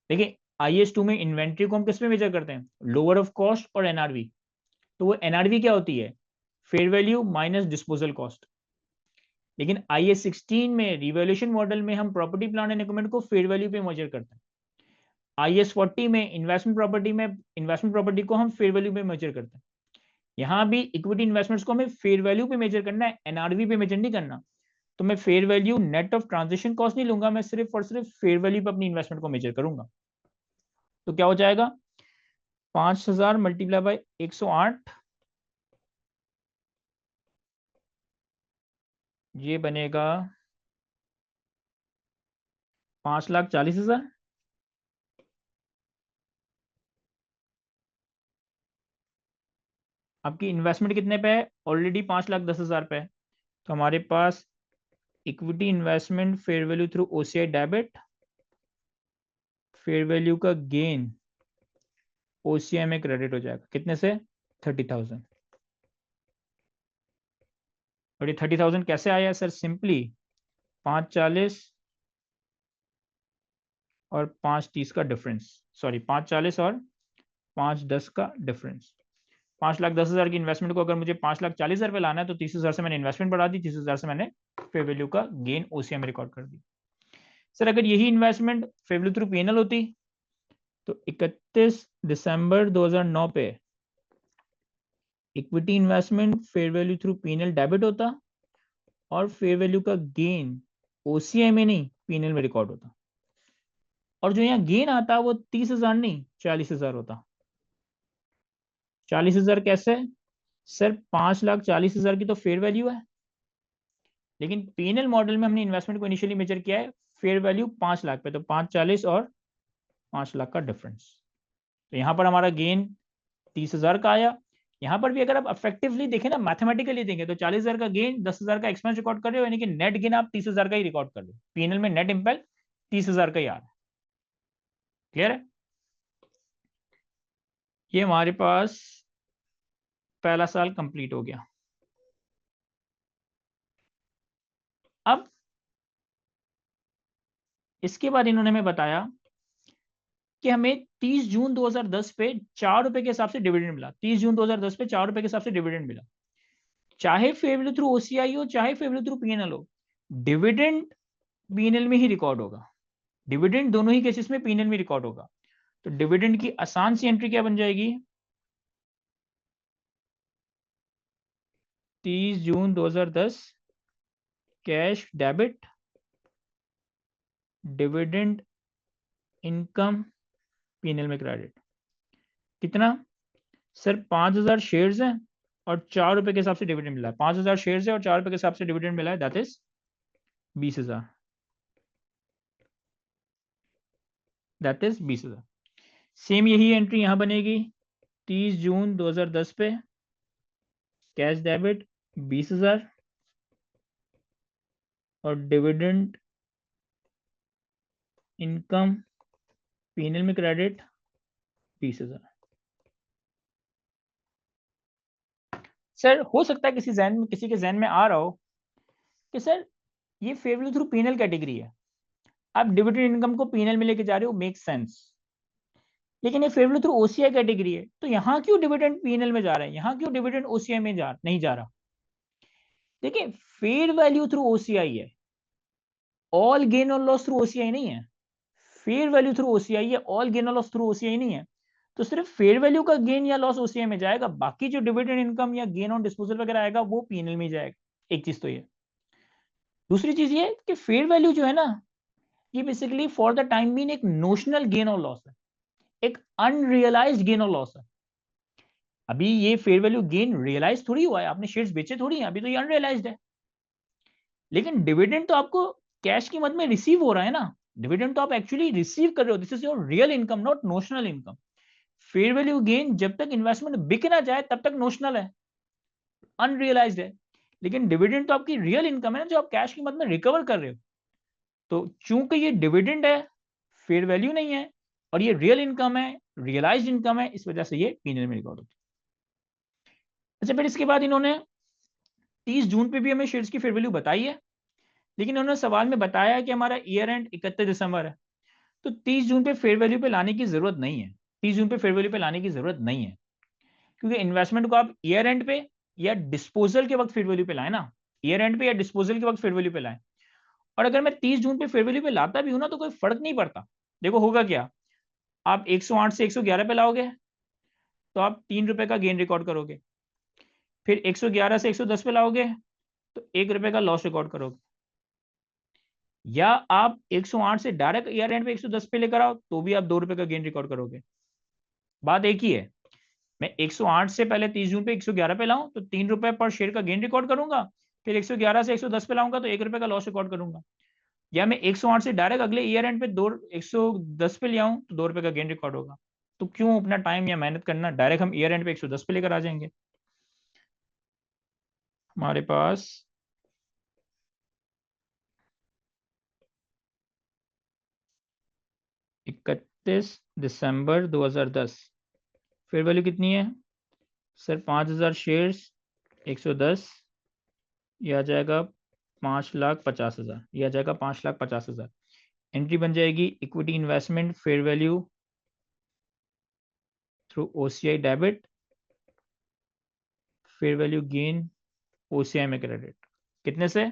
देखिए IS2 में इन्वेंट्री को हम किस पे मेजर करते हैं? लोअर ऑफ कॉस्ट और एनआरवी। तो वो एनआरवी क्या होती है? Fair value minus disposal cost. लेकिन IS16 में रिवैल्यूएशन मॉडल में हम प्रॉपर्टी प्लांट एंड इक्विपमेंट को फेयर वैल्यू पे मेजर करते हैं। IS40 में इन्वेस्टमेंट प्रॉपर्टी को हम फेयर वैल्यू पे मेजर करते हैं। यहाँ भी इक्विटी इन्वेस्टमेंट्स को हमें फेयर वैल्यू पे मेजर करना है, एनआरवी पे मेजर नहीं करना। तो मैं fair value net of transaction cost नहीं लूंगा, मैं सिर्फ और सिर्फ फेयर वैल्यू पे अपनी इन्वेस्टमेंट को मेजर करूंगा। तो क्या हो जाएगा? 5000 मल्टीप्लाई बाय 108, ये बनेगा 5,40,000। आपकी इन्वेस्टमेंट कितने पे है? ऑलरेडी 5,10,000 पे है। तो हमारे पास equity investment fair value through OCI debit, fair value का गेन ओसीआई में क्रेडिट हो जाएगा। कितने से? 30,000। और ये 30,000 कैसे आया सर? सिंपली 540 और 530 का डिफरेंस, सॉरी 540 और 510 का डिफरेंस। 5,10,000 की इन्वेस्टमेंट को अगर मुझे 5,40,000 पे लाना है तो 30,000 से मैंने इन्वेस्टमेंट बढ़ा दी, 30,000 से मैंने फेयर वैल्यू का गेन ओसीआई में रिकॉर्ड कर दी। सर अगर यही investment fair value through PNL होती तो 31 दिसंबर 2009 पे equity investment fair value through PNL debit होता और फेयर वैल्यू का गेन ओसीआई में नहीं पीएनएल में रिकॉर्ड होता, और जो यहाँ गेन आता वो 30,000 नहीं 40,000 होता। 40,000 कैसे? सर 5,40,000 की तो फेयर वैल्यू है, लेकिन पीएनएल मॉडल में हमने इन्वेस्टमेंट को इनिशियली मेजर किया है फेयर वैल्यू 5 लाख पे, तो 5,40 और 5 लाख का डिफरेंस। तो यहाँ पर हमारा गेन 30,000 का आया। यहाँ पर भी अगर आप इफेक्टिवली देखें ना, मैथमेटिकली देखें तो 40,000 का गेन 10,000 का एक्सपेंस रिकॉर्ड कर रहे हो, यानी कि नेट गेन आप 30,000 का ही रिकॉर्ड कर रहे हो। पीएनएल में नेट इंपैक्ट 30,000 का ही आ रहा है। क्लियर है? ये हमारे पास पहला साल कंप्लीट हो गया। अब इसके बाद इन्होंने हमें बताया कि हमें 30 जून 2010 पे 4 रुपए के हिसाब से डिविडेंड मिला। 30 जून 2010 पे 4 रुपए के हिसाब से डिविडेंड मिला। चाहे फेयर वैल्यू थ्रू ओसीआई हो चाहे फेयर वैल्यू थ्रू पीएनएल हो, डिविडेंड पीएनएल में ही रिकॉर्ड होगा। डिविडेंड दोनों ही केसेस में पीएनएल में रिकॉर्ड होगा। तो डिविडेंड की आसान सी एंट्री क्या बन जाएगी? 30 जून 2010 cash debit dividend income PNL में क्रेडिट। कितना? सर 5,000 शेयर्स हैं और 4 रुपए के हिसाब से डिविडेंड मिला है। 5,000 शेयर्स है और 4 रुपए के हिसाब से डिविडेंड मिला है, that is 20,000। That is 20,000। Same यही एंट्री यहां बनेगी 30 जून 2010 पे कैश डेबिट 20,000 और डिविडेंड इनकम पीएनएल में क्रेडिट 20,000। सर हो सकता है किसी के जहन में आ रहा हो कि सर ये fair value through PNL category है, आप डिविडेंड इनकम को पीएनएल में लेके जा रहे हो, मेक सेंस। लेकिन ये fair value through OCI category है, तो यहाँ क्यों डिविडेंड पीएनएल में जा रहा है, यहाँ क्यों डिविडेंड ओसीआई में नहीं जा रहा? देखिए फेयर वैल्यू थ्रू ओसीआई है, ऑल गेन और लॉस थ्रू ओसीआई नहीं है। फेयर वैल्यू थ्रू ओसीआई है, ऑल गेन और लॉस थ्रू ओसीआई नहीं है। तो सिर्फ फेयर वैल्यू का गेन या लॉस ओसीआई में जाएगा, बाकी जो डिविडेंड इनकम या गेन ऑन डिस्पोजल वगैरह आएगा वो पीएनएल में जाएगा। एक चीज तो ये। दूसरी चीज ये कि फेयर वैल्यू जो है ना, ये basically for the time being एक नोशनल गेन और लॉस है, एक अनरियलाइज्ड गेन और लॉस है। अभी ये फेयर वैल्यू गेन रियलाइज थोड़ी हुआ है, आपने शेयर्स बेचे थोड़ी हैं, अभी तो ये अनरियलाइज्ड है। लेकिन डिविडेंड तो आपको कैश की मद में रिसीव हो रहा है ना, डिविडेंड तो आप एक्चुअली रिसीव कर रहे हो, this is your real income not notional income. Fair value gain जब तक इन्वेस्टमेंट बिक ना जाए तब तक नोशनल है, अनरियलाइज्ड है। लेकिन डिविडेंड तो आपकी रियल इनकम है ना, जो आप कैश की मद में रिकवर कर रहे हो। तो चूंकि ये डिविडेंड है, फेयर वैल्यू नहीं है, और ये रियल इनकम है, रियलाइज्ड इनकम है, इस वजह से ये पीएनएल में रिकॉर्ड होती है। अच्छा, फिर इसके बाद इन्होंने 30 जून पे भी हमें शेयर्स की फेयर वैल्यू बताई है, लेकिन उन्होंने सवाल में बताया कि हमारा ईयर एंड 31 दिसंबर है, तो 30 जून पे फेयर वैल्यू पे लाने की जरूरत नहीं है। 30 जून पे फेयर वैल्यू पे लाने की जरूरत नहीं है, क्योंकि इन्वेस्टमेंट को आप ईयर एंड पे या डिस्पोजल के वक्त फेयर वैल्यू पे लाए ना, ईयर एंड पे या डिस्पोजल के वक्त फेयर वैल्यू पे लाए। और अगर मैं 30 जून पे फेयर वैल्यू पे लाता भी हूं ना, तो कोई फर्क नहीं पड़ता। देखो होगा क्या, आप 108 से 111 पे लाओगे तो आप 3 रुपए का गेन रिकॉर्ड करोगे, फिर 111 से 110 पे लाओगे तो 1 रुपए का लॉस रिकॉर्ड करोगे, या आप 108 से डायरेक्ट ईयर एंड पे 110 पे लेकर आओ तो भी आप 2 रुपए का गेन रिकॉर्ड करोगे। बात एक ही है, मैं 108 से पहले 30 जून पे 111 पे लाऊं तो 3 रुपए पर शेयर का गेन रिकॉर्ड करूंगा, फिर 111 से 110 पे लाऊंगा तो 1 रुपए का लॉस रिकॉर्ड करूंगा, या मैं 108 से डायरेक्ट अगले ईयर एंड पे 110 पे ले आऊं तो 2 रुपए का गेन रिकॉर्ड होगा। तो क्यों अपना टाइम या मेहनत करना, डायरेक्ट हम ईयर एंड पे 110 पे लेकर आ जाएंगे। हमारे पास इकतीस दिसंबर 2010 फेयर वैल्यू कितनी है? सर 5,000 शेयर्स 110, ये आ जाएगा 5,50,000, ये आ जाएगा 5,50,000। एंट्री बन जाएगी equity investment fair value through OCI debit fair value gain OCI में क्रेडिट। कितने से?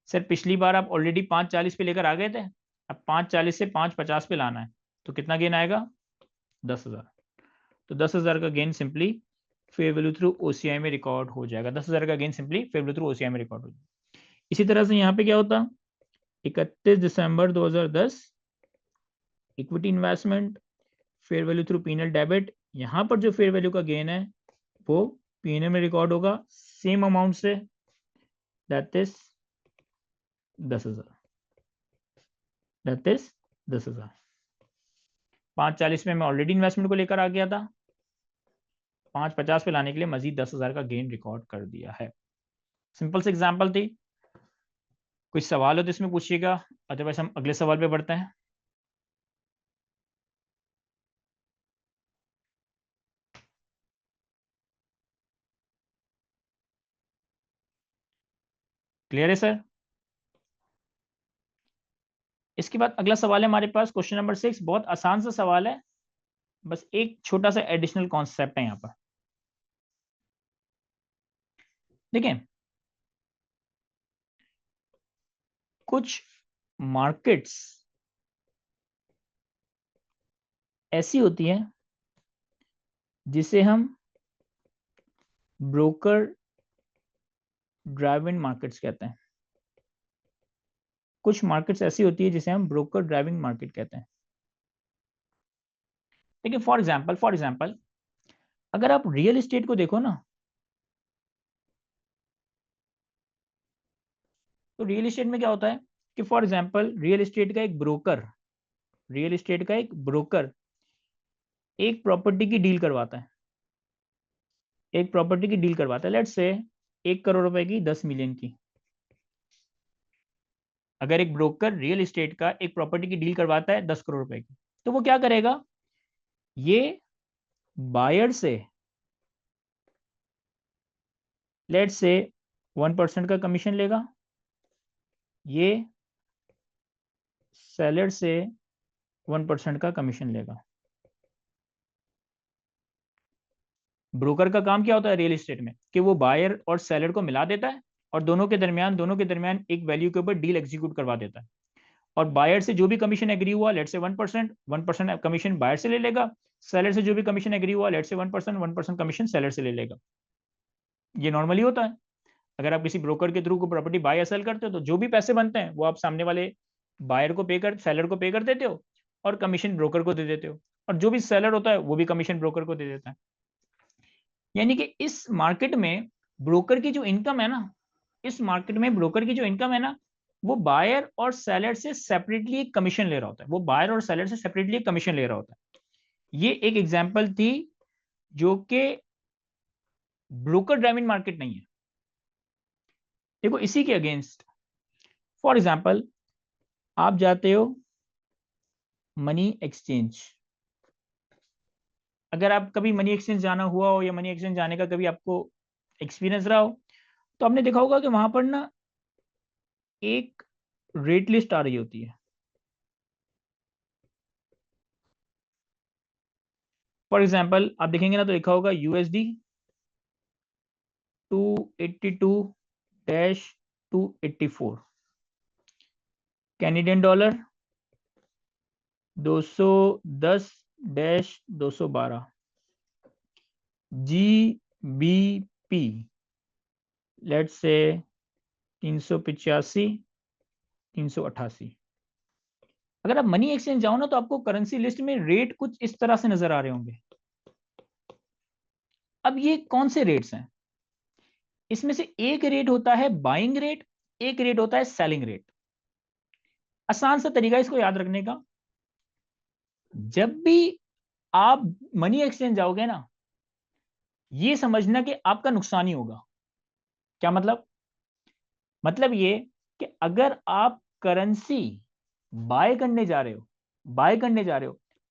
सर पिछली बार आप ऑलरेडी 540 पे लेकर आ गए थे, अब 540 से 550 पे लाना है, तो कितना गेन आएगा? 10,000। तो 10,000 का gain simply fair value through OCI में रिकॉर्ड हो जाएगा। 10,000 का gain simply fair value through OCI में रिकॉर्ड हो जाएगा। इसी तरह से यहाँ पे क्या होता, 31 दिसंबर 2010 equity investment fair value through P&L debit. यहाँ पर जो फेयर वैल्यू का गेन है वो P&L में रिकॉर्ड होगा सेम अमाउंट से, दैट इज 10,000। That is 10,000। 540 में मैं ऑलरेडी इन्वेस्टमेंट को लेकर आ गया था, 550 पे लाने के लिए मजीद 10,000 का गेन रिकॉर्ड कर दिया है। सिंपल सी एग्जांपल थी। कुछ सवाल हो तो इसमें पूछिएगा, अदरवाइज हम अगले सवाल पे बढ़ते हैं। क्लियर है सर? इसके बाद अगला सवाल है हमारे पास क्वेश्चन नंबर 6। बहुत आसान सा सवाल है, बस एक छोटा सा एडिशनल कॉन्सेप्ट है यहाँ पर। देखें, कुछ मार्केट्स ऐसी होती हैं जिसे हम ब्रोकर ड्राइविंग मार्केट्स कहते हैं। कुछ मार्केट्स ऐसी होती है जिसे हम ब्रोकर ड्राइविंग मार्केट कहते हैं। देखिए फॉर एग्जांपल अगर आप रियल एस्टेट को देखो ना, तो रियल एस्टेट में क्या होता है कि फॉर एग्जांपल रियल एस्टेट का एक ब्रोकर एक प्रॉपर्टी की डील करवाता है। लेट्स से 1 करोड़ रुपए की, 10 मिलियन की। अगर एक ब्रोकर रियल एस्टेट का एक प्रॉपर्टी की डील करवाता है 10 करोड़ रुपए की, तो वो क्या करेगा, ये बायर से लेट्स से 1% का कमीशन लेगा, ये सेलर से 1% का कमीशन लेगा। ब्रोकर का काम क्या होता है रियल एस्टेट में, कि वो बायर और सेलर को मिला देता है और दोनों के दरमियान एक वैल्यू के ऊपर डील एग्जीक्यूट करवा देता है। और बायर से जो भी कमीशन एग्री हुआ, लेट्स से 1% कमीशन बायर से ले लेगा। सेलर से जो भी कमीशन एग्री हुआ, लेट्स से 1% कमीशन सेलर से ले लेगा। ये नॉर्मली होता है। अगर आप किसी ब्रोकर के थ्रू को प्रॉपर्टी बाय या सेल करते हो, तो जो भी पैसे बनते हैं वो आप सामने वाले बायर को सेलर को पे कर देते हो और कमीशन ब्रोकर को दे देते हो, और जो भी सेलर होता है वो भी कमीशन ब्रोकर को दे देता है। यानी कि इस मार्केट में ब्रोकर की जो इनकम है ना, वो बायर और सेलर से सेपरेटली कमीशन ले रहा होता है। ये एक एग्जांपल थी जो कि ब्रोकर ड्राइविंग मार्केट नहीं है। देखो इसी के अगेंस्ट फॉर एग्जांपल आप जाते हो मनी एक्सचेंज। अगर आप कभी मनी एक्सचेंज जाना हुआ हो या मनी एक्सचेंज जाने का कभी आपको एक्सपीरियंस रहा हो, तो आपने देखा होगा कि वहां पर ना एक रेट लिस्ट आ रही होती है। फॉर एग्जांपल आप देखेंगे ना, तो लिखा होगा USD 282-284, Canadian dollar 210-212, GBP let's say 385, 388। अगर आप मनी एक्सचेंज जाओ ना, तो आपको करेंसी लिस्ट में रेट कुछ इस तरह से नजर आ रहे होंगे। अब ये कौन से रेट्स हैं? इसमें से एक रेट होता है बाइंग रेट, एक रेट होता है सेलिंग रेट। आसान सा तरीका इसको याद रखने का, जब भी आप मनी एक्सचेंज जाओगे ना, ये समझना कि आपका नुकसान ही होगा। क्या मतलब ये कि अगर आप करेंसी बाय करने जा रहे हो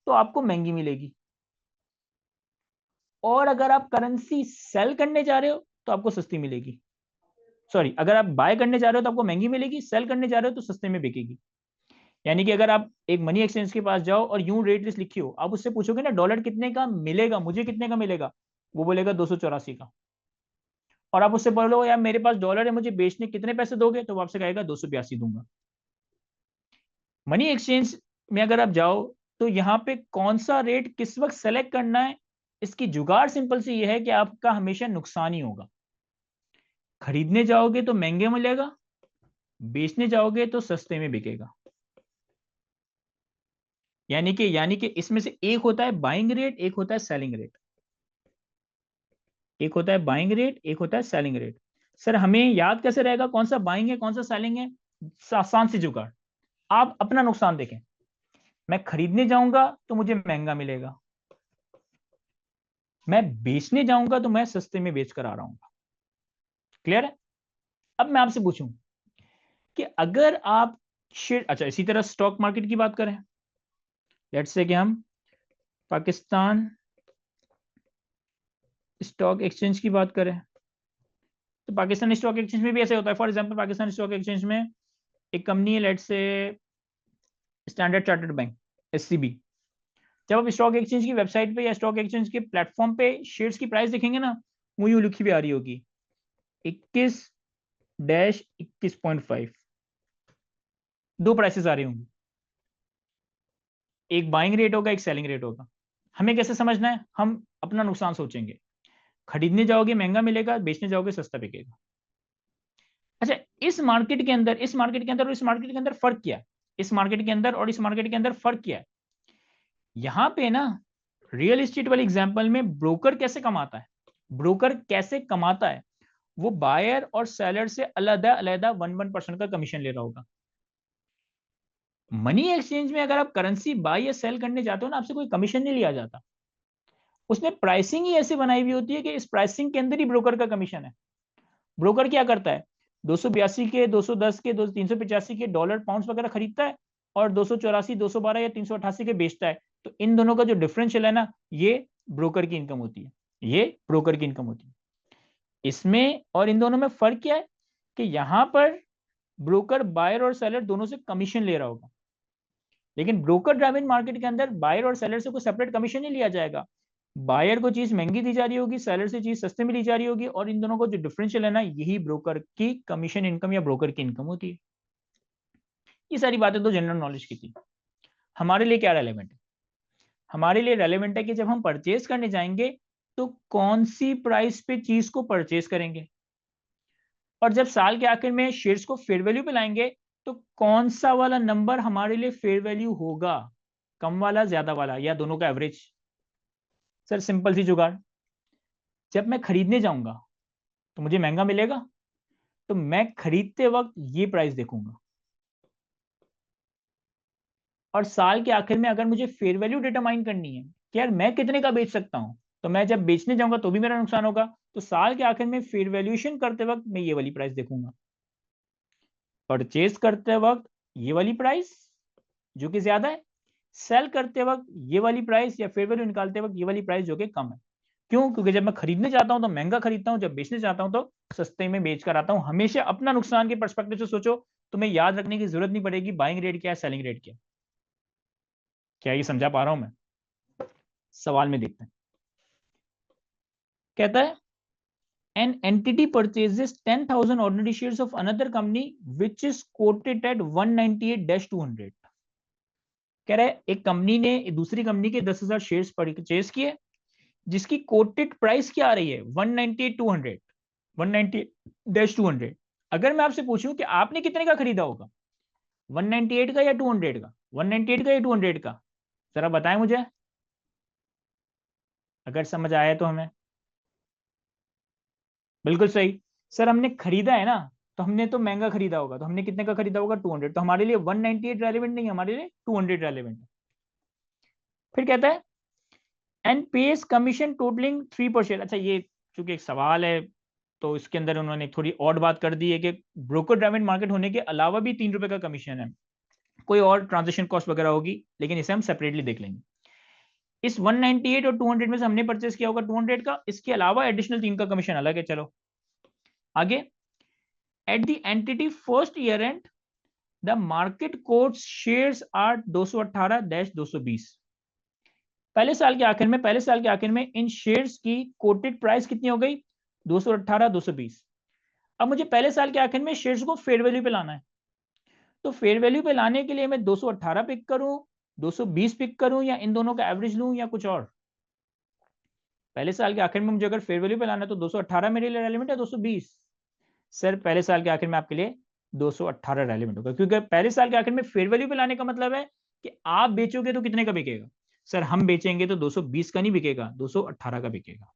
तो आपको महंगी मिलेगी, और अगर आप करेंसी सेल करने जा रहे हो तो आपको सस्ती मिलेगी। सॉरी, अगर आप बाय करने जा रहे हो तो आपको महंगी मिलेगी, सेल करने जा रहे हो तो सस्ते में बिकेगी। यानी कि अगर आप एक मनी एक्सचेंज के पास जाओ और यूं रेट लिस्ट लिखी हो, आप उससे पूछोगे ना डॉलर कितने का मिलेगा, मुझे कितने का मिलेगा, वो बोलेगा 284 का। और आप उससे बोलो यार मेरे पास डॉलर है, मुझे बेचने कितने पैसे दोगे, तो वो आपसे कहेगा 282 दूंगा। मनी एक्सचेंज में अगर आप जाओ तो यहाँ पे कौन सा रेट किस वक्त सेलेक्ट करना है, इसकी जुगाड़ सिंपल सी ये है कि आपका हमेशा नुकसान ही होगा। खरीदने जाओगे तो महंगे मिलेगा, बेचने जाओगे तो सस्ते में बिकेगा। यानी कि इसमें से एक होता है बाइंग रेट, एक होता है सेलिंग रेट। एक होता है बाइंग रेट, एक होता है सेलिंग रेट। सर हमें याद कैसे रहेगा कौन सा बाइंग है कौन सा सेलिंग है? आसान सी जुगाड़, आप अपना नुकसान देखें। मैं खरीदने जाऊंगा तो मुझे महंगा मिलेगा, मैं बेचने जाऊंगा तो मैं सस्ते में बेच कर आ रहा हूं। क्लियर है? अब मैं आपसे पूछूं कि अगर आप शेयर, अच्छा इसी तरह स्टॉक मार्केट की बात करें, लेट्स से कि हम पाकिस्तान स्टॉक एक्सचेंज की बात करें, तो पाकिस्तान स्टॉक एक्सचेंज में भी ऐसे होता है। For example Pakistan stock exchange में एक कंपनी है, let's say standard chartered bank, SCB. जब आप स्टॉक एक्सचेंज की वेबसाइट पे या स्टॉक एक्सचेंज के प्लेटफॉर्म पे शेयर्स की प्राइस देखेंगे ना, वो यूं लिखी भी आ रही होगी 21-21.5। दो प्राइसेस आ रही होंगी, एक बाइंग रेट होगा एक सेलिंग रेट होगा। हमें कैसे समझना है? हम अपना नुकसान सोचेंगे। खरीदने जाओगे महंगा मिलेगा, बेचने जाओगे सस्ता बिकेगा। अच्छा, इस मार्केट के अंदर और इस मार्केट के अंदर फर्क क्या है? इस मार्केट के अंदर और इस मार्केट के अंदर फर्क क्या है? यहां पे ना रियल एस्टेट वाले एग्जांपल में ब्रोकर कैसे कमाता है, ब्रोकर कैसे कमाता है, वो बायर और सेलर से अलग अलग 1% का कमीशन ले रहा होगा। मनी एक्सचेंज में अगर आप करेंसी बाय या सेल करने जाते हो ना, आपसे कोई कमीशन नहीं लिया जाता। उसने प्राइसिंग ही ऐसी बनाई हुई होती है कि इस प्राइसिंग के अंदर ही ब्रोकर का कमीशन है। ब्रोकर क्या करता है, 282 के, 210 के, 385 के डॉलर पाउंड्स वगैरह खरीदता है और 284, 212 या 388 के बेचता है। तो इन दोनों का जो डिफरेंशियल है ना, ये ब्रोकर की इनकम होती है, ये ब्रोकर की इनकम होती है। इसमें और इन दोनों में फर्क क्या है कि यहां पर ब्रोकर बायर और सेलर दोनों से कमीशन ले रहा होगा, लेकिन ब्रोकर ड्राइवन मार्केट के अंदर बायर और सेलर से कोई सेपरेट कमीशन नहीं लिया जाएगा। बायर को चीज महंगी दी जा रही होगी, सेलर से चीज सस्ते में ली जा रही होगी, और इन दोनों को जो डिफरेंशियल है ना, यही ब्रोकर की कमीशन इनकम या ब्रोकर की इनकम होती है। ये सारी बातें तो जनरल नॉलेज की थी। हमारे लिए क्या रेलेवेंट है? हमारे लिए रेलेवेंट है कि जब हम परचेज करने जाएंगे तो कौन सी प्राइस पे चीज को परचेज करेंगे, और जब साल के आखिर में शेयर्स को फेयर वैल्यू पे लाएंगे तो कौन सा वाला नंबर हमारे लिए फेयर वैल्यू होगा, कम वाला, ज्यादा वाला, या दोनों का एवरेज। सर सिंपल सी जुगाड़, जब मैं खरीदने जाऊंगा तो मुझे महंगा मिलेगा, तो मैं खरीदते वक्त ये प्राइस देखूंगा, और साल के आखिर में अगर मुझे फेयर वैल्यू डिटरमाइन करनी है कि यार मैं कितने का बेच सकता हूं, तो मैं जब बेचने जाऊंगा तो भी मेरा नुकसान होगा, तो साल के आखिर में फेयर वैल्यूएशन करते वक्त मैं ये वाली प्राइस देखूंगा, परचेज करते वक्त ये वाली प्राइस जो कि ज्यादा है, सेल करते वक्त ये वाली प्राइस या फेयर वैल्यू निकालते वक्त ये वाली प्राइस जो कि कम है। क्यों? क्योंकि जब मैं खरीदने जाता हूं तो महंगा खरीदता हूं, जब बेचने जाता हूं तो सस्ते में बेच कर आता हूं। हमेशा अपना नुकसान के पर्सपेक्टिव से सोचो, तुम्हें याद रखने की जरूरत नहीं पड़ेगी बाइंग रेट क्या है, सेलिंग रेट क्या है। क्या ये समझा पा रहा हूं मैं? सवाल में देखते हैं। कहता है an entity purchases 10,000 ordinary shares of another company which is quoted at 198-200। कह रहा है एक कंपनी ने दूसरी कंपनी के 10,000 शेयर्स परचेज किए जिसकी कोटेड प्राइस क्या आ रही है, 198-200, 198-200। अगर मैं आपसे पूछूं कि आपने कितने का खरीदा होगा, 198 का या 200 का, 198 का या 200 का, जरा बताएं मुझे, अगर समझ आया तो हमें। बिल्कुल सही। सर हमने खरीदा है ना, तो हमने तो महंगा खरीदा होगा, तो हमने कितने का खरीदा होगा, 200। तो हमारे लिए 198 रेलेवेंट नहीं, हमारे लिए 200 रेलेवेंट है। फिर कहता है एंड पेज कमीशन टोटलिंग 3%। अच्छा ये चूंकि एक सवाल है तो इसके अंदर उन्होंने थोड़ी और बात कर दी है कि ब्रोकर ड्राइवन मार्केट होने के अलावा भी 3 रुपए का कमीशन है, कोई और ट्रांजेक्शन कॉस्ट वगैरह होगी, लेकिन इसे हम सेपरेटली देख लेंगे। इस 198 और 200 में से हमने परचेस किया होगा 200 का, इसके अलावा एडिशनल 3 का कमीशन अलग है। चलो आगे, at the entity first year end the market quote shares are 218-220। पहले साल के आखिर में इन शेयर्स की कोटेड प्राइस कितनी हो गई, 218, 220। अब मुझे पहले साल के आखिर में शेयर्स को फेयर वैल्यू पे लाना है, तो फेयर वैल्यू पे लाने के लिए मैं 218 पिक करूं, 220 पिक करूं, या इन दोनों का एवरेज लूं, या कुछ और? पहले साल के आखिर में मुझे अगर फेयर वैल्यू पे लाना है तो 218 मेरे लिए रेलेवेंट है, 220? सर पहले साल के आखिर में आपके लिए 218 रेलेवेंट होगा, क्योंकि पहले साल के आखिर में फेयर वैल्यू पे लाने का मतलब है कि आप बेचोगे तो कितने का बिकेगा? सर हम बेचेंगे तो 220 का नहीं बिकेगा, 218 का बिकेगा।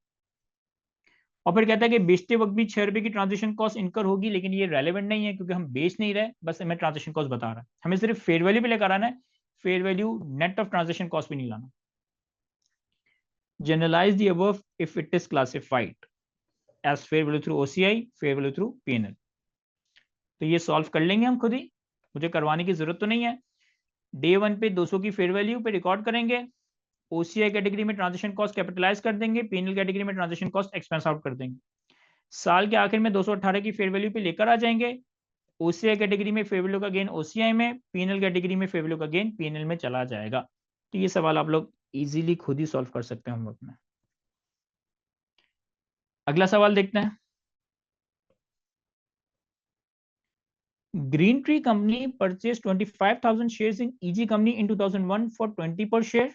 और फिर कहता है कि बेचते वक्त भी 6 रुपए की ट्रांजेक्शन कॉस्ट इनकर होगी, लेकिन ये रेलेवेंट नहीं है क्योंकि हम बेच नहीं रहे, बस हमें ट्रांजेक्शन कॉस्ट बता रहा है। हमें सिर्फ फेयर वैल्यू पे लेकर आना है, fair value net of transaction cost भी नहीं लाना। Generalise the above if it is classified as fair value through OCI, fair value through PNL. तो ये सॉल्व कर लेंगे हम खुद ही, मुझे करवाने की जरूरत तो नहीं है। डे 1 पे 200 की फेयर वैल्यू पे रिकॉर्ड करेंगे, ओसीआई कैटेगरी में ट्रांजेक्शन कॉस्ट कैपिटलाइज कर देंगे, पीएनएल कैटेगरी में ट्रांजेक्शन कॉस्ट एक्सपेंस आउट कर देंगे। साल के आखिर में 218 की फेयर वैल्यू पे लेकर आ जाएंगे, ओसीआई कैटेगरी में फेयर वैल्यू का गेन ओसीआई में, पीएनएल कैटेगरी में फेयर वैल्यू का गेन पीएनएल में चला जाएगा। तो ये सवाल आप लोग इजीली खुद ही सॉल्व कर सकते हैं होमवर्क में। अगला सवाल देखते हैं। Green tree company purchase 25,000 shares in EG company in 2001 for 20 per share.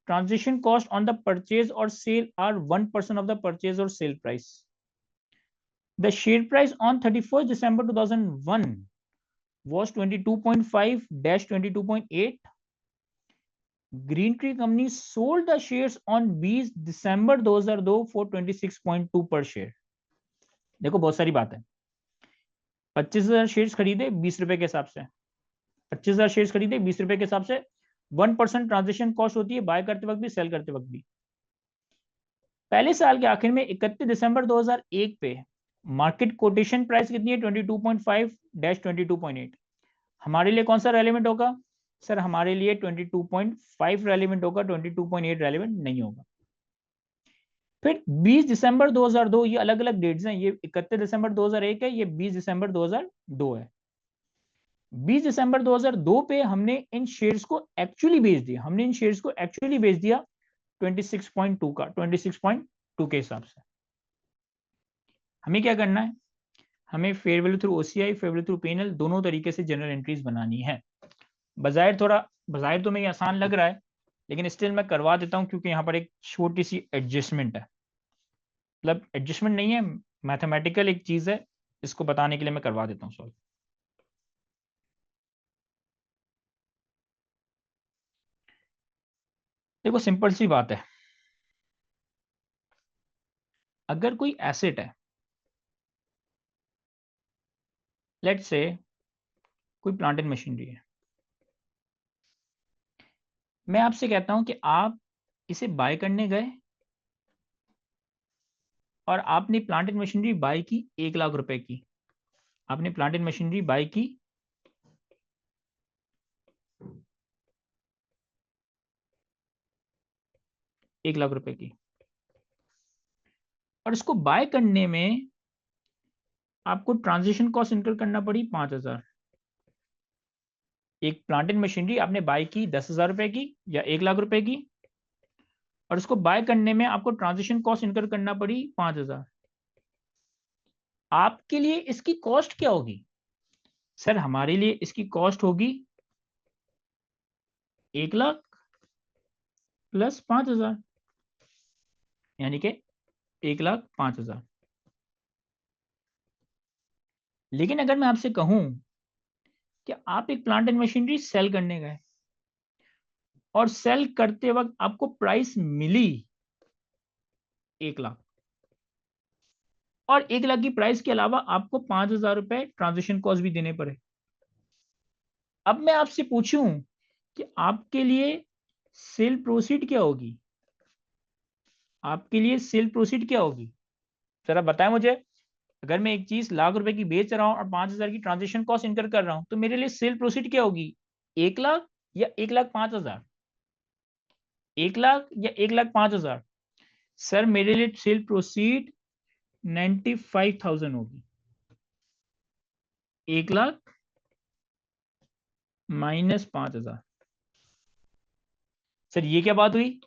Transaction cost on the purchase or sale are 1% of the purchase or sale price. The share price on 31st December 2001 was 22.5-22.8. Green Tree Company sold the shares on 20 December 2002 for 26.2 per share. देखो बहुत सारी बात है। 25,000 शेयर्स खरीदे 20 रुपए के हिसाब से, 25,000 शेयर्स खरीदे 20 रुपए के हिसाब से, 1% ट्रांजेक्शन कॉस्ट होती है बाय करते वक्त भी, सेल करते वक्त भी। पहले साल के आखिर में 31 दिसंबर 2001 पे मार्केट कोटेशन प्राइस कितनी है? 22.5-22.8। हमारे लिए कौन सा रेलेवेंट होगा? सर हमारे लिए 22.5 रेलेवेंट होगा, 22.8 रेलेवेंट नहीं होगा। फिर 20 दिसंबर 2002, ये अलग अलग डेट्स हैं, ये 31 दिसंबर 2001 है, ये 20 दिसंबर 2002 है। 20 दिसंबर 2002 पे हमने इन शेयर्स को एक्चुअली बेच दिया, हमने इन शेयर्स को एक्चुअली बेच दिया 26.2 का, 26.2 के हिसाब से। हमें क्या करना है? हमें fair value through OCI, fair value through PNL दोनों तरीके से जनरल एंट्रीज बनानी है। बाज़ाहिर तो मैं आसान लग रहा है, लेकिन स्टिल मैं करवा देता हूं क्योंकि यहाँ पर एक छोटी सी एडजस्टमेंट है, मतलब एडजस्टमेंट नहीं है, मैथमेटिकल एक चीज है, इसको बताने के लिए मैं करवा देता हूँ सॉल्व। देखो सिंपल सी बात है, अगर कोई एसेट है, लेट्स से कोई प्लांट एंड मशीनरी है, मैं आपसे कहता हूं कि आप इसे बाय करने गए और आपने प्लांट एंड मशीनरी बाय की 1 लाख रुपए की, आपने प्लांट एंड मशीनरी बाय की 1 लाख रुपए की, और इसको बाय करने में आपको ट्रांजेक्शन कॉस्ट इनकर करना पड़ी 5,000। एक प्लांट एंड मशीनरी आपने बाय की 10,000 रुपए की या 1 लाख रुपए की, और उसको बाय करने में आपको ट्रांजेक्शन कॉस्ट इनकर करना पड़ी 5,000। आपके लिए इसकी कॉस्ट क्या होगी? सर हमारे लिए इसकी कॉस्ट होगी 1 लाख प्लस 5,000, यानी कि 1,05,000। लेकिन अगर मैं आपसे कहूं कि आप एक प्लांट एंड मशीनरी सेल करने गए और सेल करते वक्त आपको प्राइस मिली 1 लाख, और 1 लाख की प्राइस के अलावा आपको 5,000 रुपए ट्रांजेक्शन कॉस्ट भी देने पड़े। अब मैं आपसे पूछूं कि आपके लिए सेल प्रोसीड क्या होगी? आपके लिए सेल प्रोसीड क्या होगी? जरा बताएं मुझे। अगर मैं एक चीज 1 लाख रुपए की बेच रहा हूं और 5,000 की ट्रांजेक्शन कॉस्ट इनकर कर रहा हूं, तो मेरे लिए सेल प्रोसीड क्या होगी? 1 लाख या 1,05,000? 1 लाख या 1,05,000? सर मेरे लिए सेल प्रोसीड 95,000 होगी। 1 लाख माइनस 5,000। सर ये क्या बात हुई?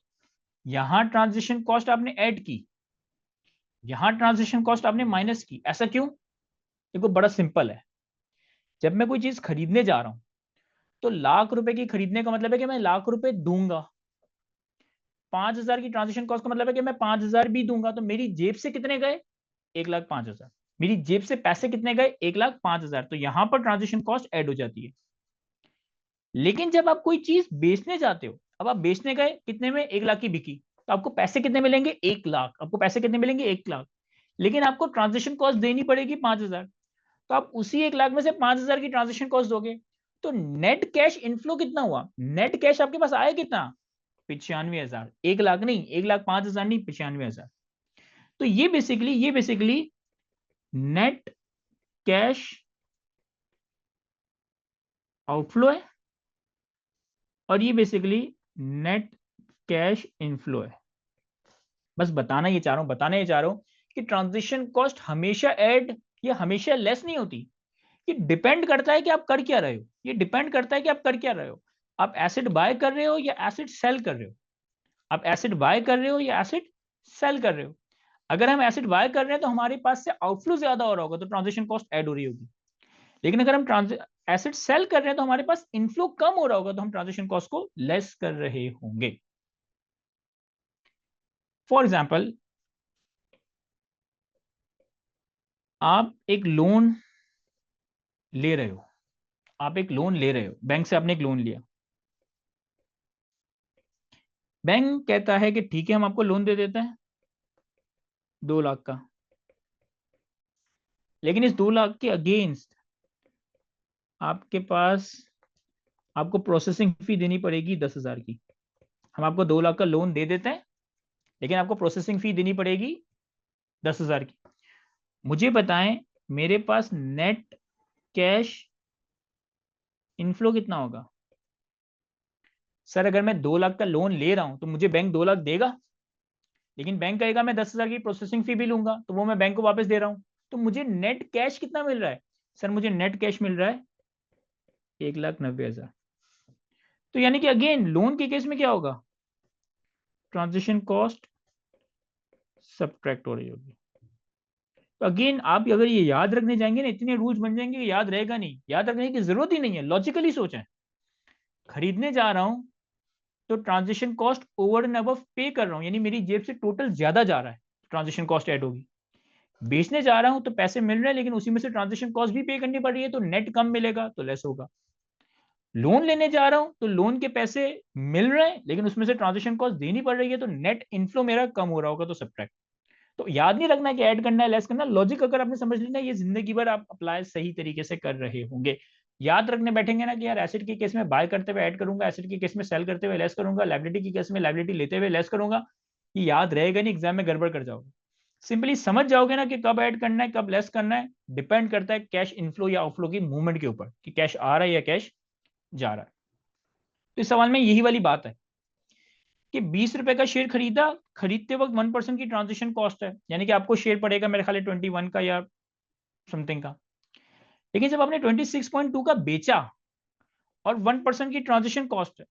यहां ट्रांजेक्शन कॉस्ट आपने ऐड की, यहां ट्रांजेक्शन कॉस्ट आपने माइनस की, ऐसा क्यों? देखो बड़ा सिंपल है, जब मैं कोई चीज खरीदने जा रहा हूं तो लाख रुपए की खरीदने का मतलब है कि मैं लाख रुपए दूंगा। 5,000 की ट्रांजेक्शन कॉस्ट का मतलब है कि मैं 5,000 भी दूंगा, तो मेरी जेब से कितने गए? 1,05,000। मेरी जेब से पैसे कितने गए? 1,05,000। तो यहां पर ट्रांजेक्शन कॉस्ट ऐड हो जाती है। लेकिन जब आप कोई चीज बेचने जाते हो, अब आप बेचने गए, कितने में? 1 लाख की बिकी, तो आपको पैसे कितने मिलेंगे? 1 लाख। आपको पैसे कितने मिलेंगे? 1 लाख। लेकिन आपको ट्रांजेक्शन कॉस्ट देनी पड़ेगी 5,000। तो आप उसी 1 लाख में से 5,000 की ट्रांजेक्शन कॉस्ट दोगे। तो नेट कैश इनफ्लो कितना हुआ? नेट कैश आपके पास आया कितना? 95,000। 1 लाख नहीं, 1,05,000 नहीं, 95,000। तो ये बेसिकली नेट कैश आउटफ्लो है, और ये बेसिकली नेट कैश इनफ्लो है। बस बताना ये चाह रहा हूं कि ट्रांजिशन कॉस्ट हमेशा ऐड या हमेशा लेस नहीं होती। ये डिपेंड करता है कि आप कर क्या रहे हो। ये डिपेंड करता है कि आप कर क्या रहे हो। आप एसिड बाय कर रहे हो या एसिड सेल कर रहे हो? आप एसिड बाय कर रहे हो या एसिड सेल कर रहे हो? अगर हम एसिड बाय कर रहे हैं तो हमारे पास से आउटफ्लो ज्यादा हो रहा होगा, तो ट्रांजिशन कॉस्ट ऐड हो रही होगी। लेकिन अगर हम एसिड सेल कर रहे हैं तो हमारे पास इनफ्लो कम हो रहा होगा, तो हम ट्रांजिशन कॉस्ट को लेस कर रहे होंगे। फॉर एग्जाम्पल, आप एक लोन ले रहे हो। आप एक लोन ले रहे हो, बैंक से आपने एक लोन लिया। बैंक कहता है कि ठीक है, हम आपको लोन दे देते हैं 2 लाख का। लेकिन इस 2 लाख के अगेंस्ट आपके पास आपको प्रोसेसिंग फी देनी पड़ेगी 10,000 की। हम आपको 2 लाख का लोन दे देते हैं, लेकिन आपको प्रोसेसिंग फी देनी पड़ेगी 10,000 की। मुझे बताएं, मेरे पास नेट कैश इनफ्लो कितना होगा? सर अगर मैं 2 लाख का लोन ले रहा हूं तो मुझे बैंक 2 लाख देगा, लेकिन बैंक कहेगा मैं 10,000 की प्रोसेसिंग फी भी लूंगा, तो वो मैं बैंक को वापस दे रहा हूं। तो मुझे नेट कैश कितना मिल रहा है? सर मुझे नेट कैश मिल रहा है 1,90,000। तो यानी कि अगेन लोन के केस में क्या होगा? ट्रांजेक्शन कॉस्ट सब्ट्रैक्ट हो रही होगी। तो अगेन आप अगर ये याद रखने जाएंगे ना, इतने रूल्स बन जाएंगे कि याद रहेगा नहीं। याद रखने की जरूरत ही नहीं है, लॉजिकली सोचें। खरीदने जा रहा हूं तो transaction cost over and above पे कर रहा हूं, यानी मेरी जेब से टोटल ज्यादा जा रहा है, ट्रांजेक्शन कॉस्ट ऐड होगी। बेचने जा रहा हूं तो पैसे मिल रहे हैं, लेकिन उसी में से ट्रांजेक्शन कॉस्ट भी पे करनी पड़ रही है, तो नेट कम मिलेगा, तो लेस होगा। लोन लेने जा रहा हूं तो लोन के पैसे मिल रहे हैं, लेकिन उसमें से ट्रांजेक्शन कॉस्ट देनी पड़ रही है, तो नेट इनफ्लो मेरा कम हो रहा होगा, तो सब्ट्रैक्ट। तो याद नहीं रखना है कि ऐड करना है लेस करना। लॉजिक अगर आपने समझ लेना, ये जिंदगी भर आप अप्लाई सही तरीके से कर रहे होंगे। याद रखने बैठेंगे ना कि यार एसिड के केस में बाय करते हुए ऐड करूंगा, एसिड के केस में सेल करते हुए लेस करूंगा, लाइबिलिटी के केस में लाइबिलिटी लेते हुए लेस करूंगा, ये याद रहेगा नहीं, एग्जाम में गड़बड़ कर जाओगे। सिंपली समझ जाओगे ना कि कब ऐड करना है, कब लेस करना है। डिपेंड करता है कैश इनफ्लो या आउटफ्लो की मूवमेंट के ऊपर, कि कैश आ रहा है या कैश जा रहा है। तो इस सवाल में यही वाली बात है कि 20 रुपए का शेयर खरीदा, खरीदते वक्त 1% की ट्रांजेक्शन कॉस्ट है, यानी कि आपको शेयर पड़ेगा मेरे ख्याल 21 का या समथिंग का। लेकिन जब आपने 26.2 का बेचा और 1% की ट्रांजेक्शन कॉस्ट है,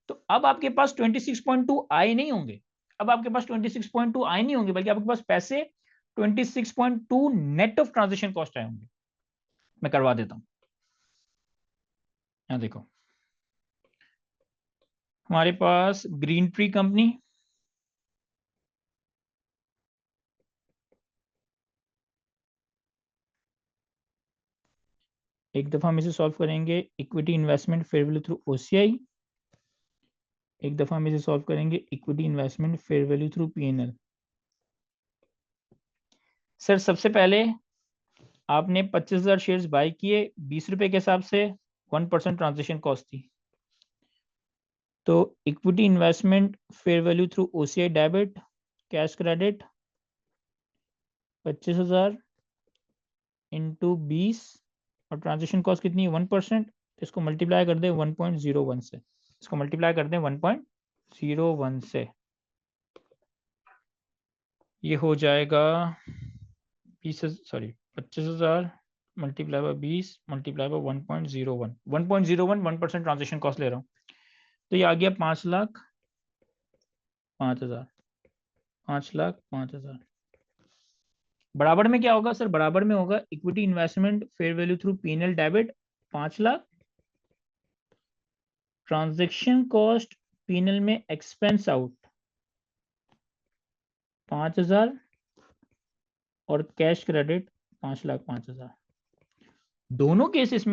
तो अब आपके पास 26.2 आए नहीं होंगे। अब आपके पास 26.2 आए नहीं होंगे, बल्कि आपके पास पैसे 26.2 नेट ऑफ ट्रांजेक्शन कॉस्ट आए होंगे। मैं करवा देता हूं, यहाँ देखो। हमारे पास ग्रीन ट्री कंपनी, एक दफा हम इसे सॉल्व करेंगे equity investment fair value through OCI, एक दफा हम इसे सॉल्व करेंगे equity investment fair value through PNL. Sir सबसे पहले आपने 25,000 शेयर्स बाय किए 20 रुपए के हिसाब से, 1% ट्रांजेक्शन कॉस्ट थी। तो equity investment fair value through OCI debit, cash credit 25,000 into 20, और ट्रांजेक्शन कॉस्ट कितनी है? 1%। इसको मल्टीप्लाई कर दें 1.01 से, इसको मल्टीप्लाई कर दें 1.01 से, ये हो जाएगा 25,000 multiply by 20 multiply by 1.01, 1.01 transaction cost ले रहा हूँ। तो ये आ गया 5,05,000, 5,05,000। बराबर में क्या होगा सर? बराबर में होगा equity investment fair value through P&L debit 5 lakh, transaction cost P&L में एक्सपेंस आउट 5,000 और कैश क्रेडिट 5,05,000। दोनों केसेस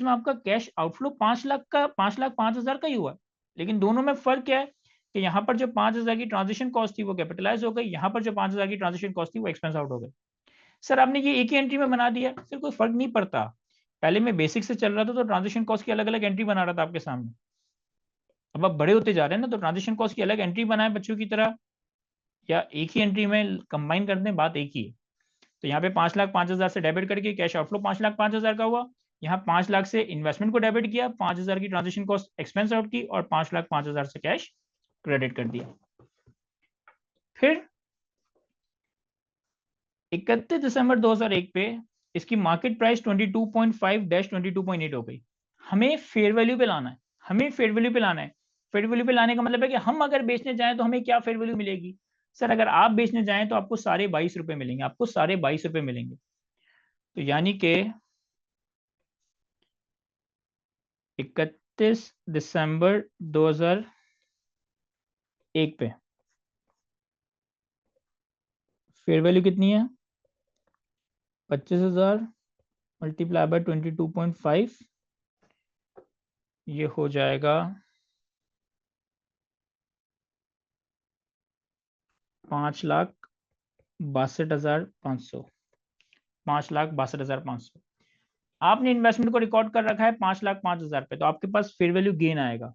में आपका कैश आउटफ्लो 5,05,000 का ही हुआ, लेकिन दोनों में फर्क क्या है कि यहाँ पर जो 5,000 की ट्रांजेक्शन कॉस्ट थी वो कैपिटलाइज हो गई, यहाँ पर जो 5,000 की ट्रांजेक्शन कॉस्ट थी वो एक्सपेंस आउट हो गई। सर आपने ये एक ही एंट्री में बना दिया, सर कोई फर्क नहीं पड़ता। पहले मैं बेसिक से चल रहा था तो ट्रांजेक्शन कॉस्ट की अलग अलग एंट्री बना रहा था आपके सामने। अब आप बड़े होते जा रहे हैं ना, तो ट्रांजेक्शन कॉस्ट की अलग एंट्री बनाए बच्चों की तरह, या एक ही एंट्री में कंबाइन कर दें, बात एक ही है। तो यहाँ पे 5,05,000 से डेबिट करके कैश आउटफ्लो 5,05,000 का हुआ। यहाँ 5 लाख से इन्वेस्टमेंट को डेबिट किया, 5,000 की ट्रांजेक्शन कॉस्ट एक्सपेंस आउट की, और 5,05,000 से कैश क्रेडिट कर दिया। फिर 31 दिसंबर 2001 पे इसकी मार्केट प्राइस 22.5-22.8 हो गई। हमें फेयर वैल्यू पे लाना है, फेयर वैल्यू पे लाने का मतलब है कि हम अगर बेचने जाएं तो हमें क्या फेयर वैल्यू मिलेगी? सर अगर आप बेचने जाएं तो आपको साढ़े 22 रुपए मिलेंगे, तो यानी कि 31 दिसंबर 2001 पे फेयर वैल्यू कितनी है? 25,000 मल्टीप्लाई बाय 22.5, ये हो जाएगा 5,62,500। 5,62,500। आपने इन्वेस्टमेंट को रिकॉर्ड कर रखा है 5,05,000 पे, तो आपके पास फेयर वैल्यू गेन आएगा।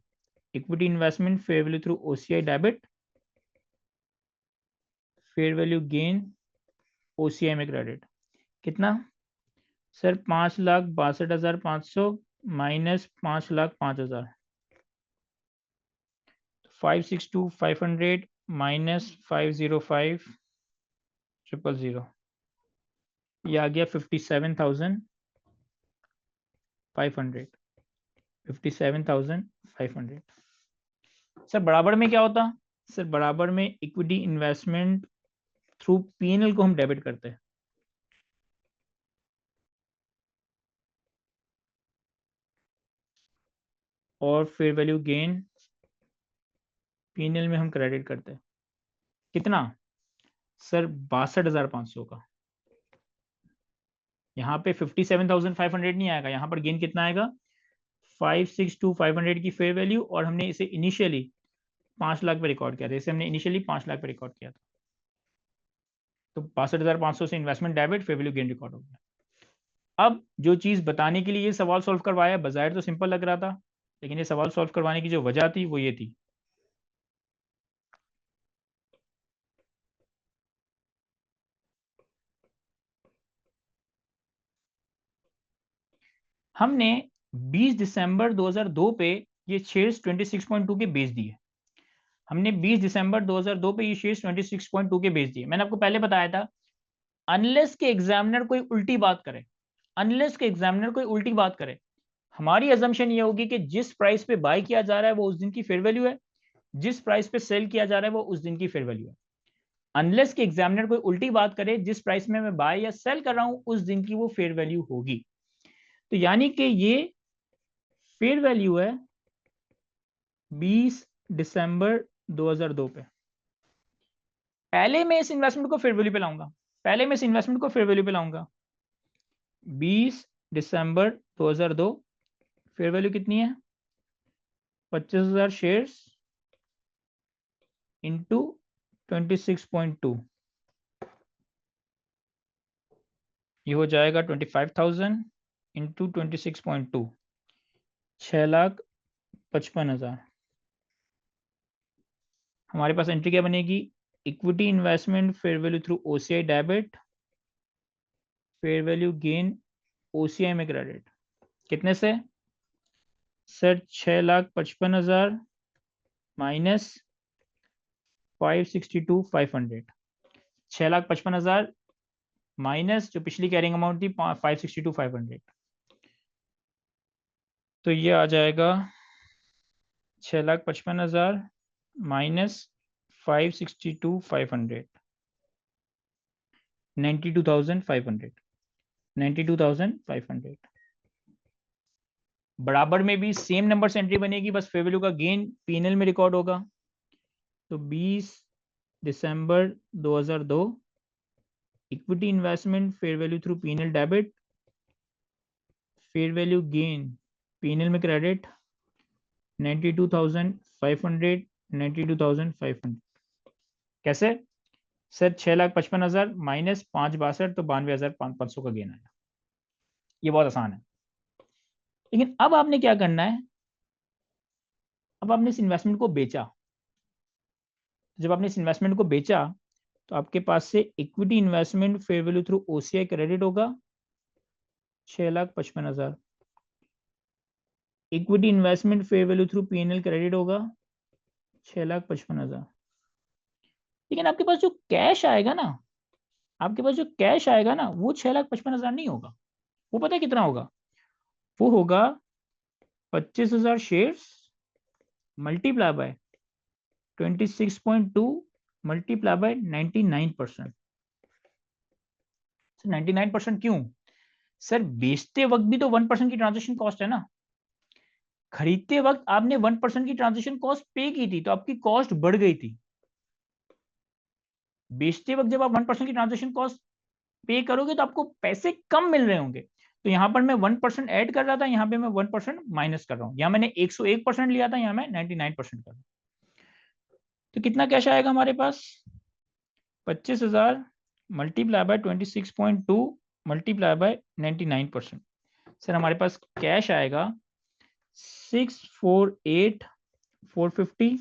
Equity investment fair value through OCI debit, fair value gain OCI में क्रेडिट कितना? सर 5,62,500 माइनस 5,05,000, 562,500 माइनस 505,000, ये आ गया 57,500। 57,500। सर बराबर में क्या होता? सर बराबर में इक्विटी इन्वेस्टमेंट थ्रू P&L को हम डेबिट करते हैं, और फेयर वैल्यू गेन P&L में हम क्रेडिट करते हैं। कितना? सर 62,500 का। यहाँ पे 57,500 नहीं आएगा, यहाँ पर गेन कितना आएगा? 562,500 की फेयर वैल्यू, और हमने इसे इनिशियली 5 लाख पे रिकॉर्ड किया था, तो 62,500 से investment debit, fair value gain record हो गया। अब जो चीज बताने के लिए ये सवाल सॉल्व करवाया, बजाय तो सिंपल लग रहा था, लेकिन ये सवाल सॉल्व करवाने की जो वजह थी वो ये थी। हमने 20 दिसंबर 2002 पे ये शेयर्स 26.2 के बेच दिए। हमने 20 दिसंबर 2002 पे ये शेयर्स 26.2 के बेच दिए। मैंने आपको पहले बताया था, अनलेस के एग्जामिनर कोई उल्टी बात करे, हमारी अजम्पशन ये होगी कि जिस प्राइस पे बाय किया जा रहा है वो उस दिन की फेयर वैल्यू है, जिस प्राइस पे सेल किया जा रहा है वो उस दिन की फेयर वैल्यू है। अनलेस के एग्जामिनर कोई उल्टी बात करे, जिस प्राइस में मैं बाय या सेल कर रहा हूं उस दिन की वो फेयर वैल्यू होगी। तो यानी कि ये फेयर वैल्यू है 20 दिसंबर 2002 पे। पहले मैं इस इन्वेस्टमेंट को फेयर वैल्यू पे लाऊंगा। 20 दिसंबर 2002 फेयर वैल्यू कितनी है? 25,000 शेयर्स इंटू 26.2, ये हो जाएगा 25,000 इंटू 26.2, 6,55,000। हमारे पास एंट्री क्या बनेगी? Equity investment fair value through OCI debit, fair value gain OCI में क्रेडिट। कितने से? Sir 6,55,000 minus 562,500। 6,55,000 माइनस जो पिछली कैरिंग अमाउंट थी 562,500, तो ये आ जाएगा 6,55,000 माइनस 562,500। 92,500, 92,500। बराबर में भी सेम नंबर से एंट्री बनेगी, बस फेयर वैल्यू का गेन पीएनएल में रिकॉर्ड होगा। तो 20 दिसंबर 2002 equity investment fair value through PNL debit, fair value gain PNL में क्रेडिट 92,500, 92,500। कैसे सर? 6,55,000 माइनस 5,62 तो 92,500 का गेन आया। ये बहुत आसान है। लेकिन अब आपने क्या करना है, अब आपने इस इन्वेस्टमेंट को बेचा। जब आपने इस इन्वेस्टमेंट को बेचा तो आपके पास से equity investment fair value through OCI credit होगा 6,55,000, equity investment fair value through PNL credit होगा 6,55,000। लेकिन आपके पास जो कैश आएगा ना, आपके पास जो कैश आएगा ना, वो 6,55,000 नहीं होगा। वो पता है कितना होगा? वो होगा 25,000 shares multiply by 26.2 multiply by 99%। 99% क्यों सर? बेचते वक्त भी तो 1% की ट्रांजेक्शन कॉस्ट है ना। खरीदते वक्त आपने 1% की ट्रांजेक्शन कॉस्ट पे की थी, तो आपकी कॉस्ट बढ़ गई थी। बेचते वक्त जब आप 1% की ट्रांजेक्शन कॉस्ट पे करोगे तो आपको पैसे कम मिल रहे होंगे। तो यहां पर मैं 1% ऐड कर रहा था, यहां पे मैं 1% माइनस कर रहा हूं। यहां मैंने 101% लिया था, यहां मैं 99% कर रहा हूं। तो कितना कैश आएगा हमारे पास? 25,000 multiply by 26.2 multiply by 99%। Sir हमारे पास कैश आएगा 648,450।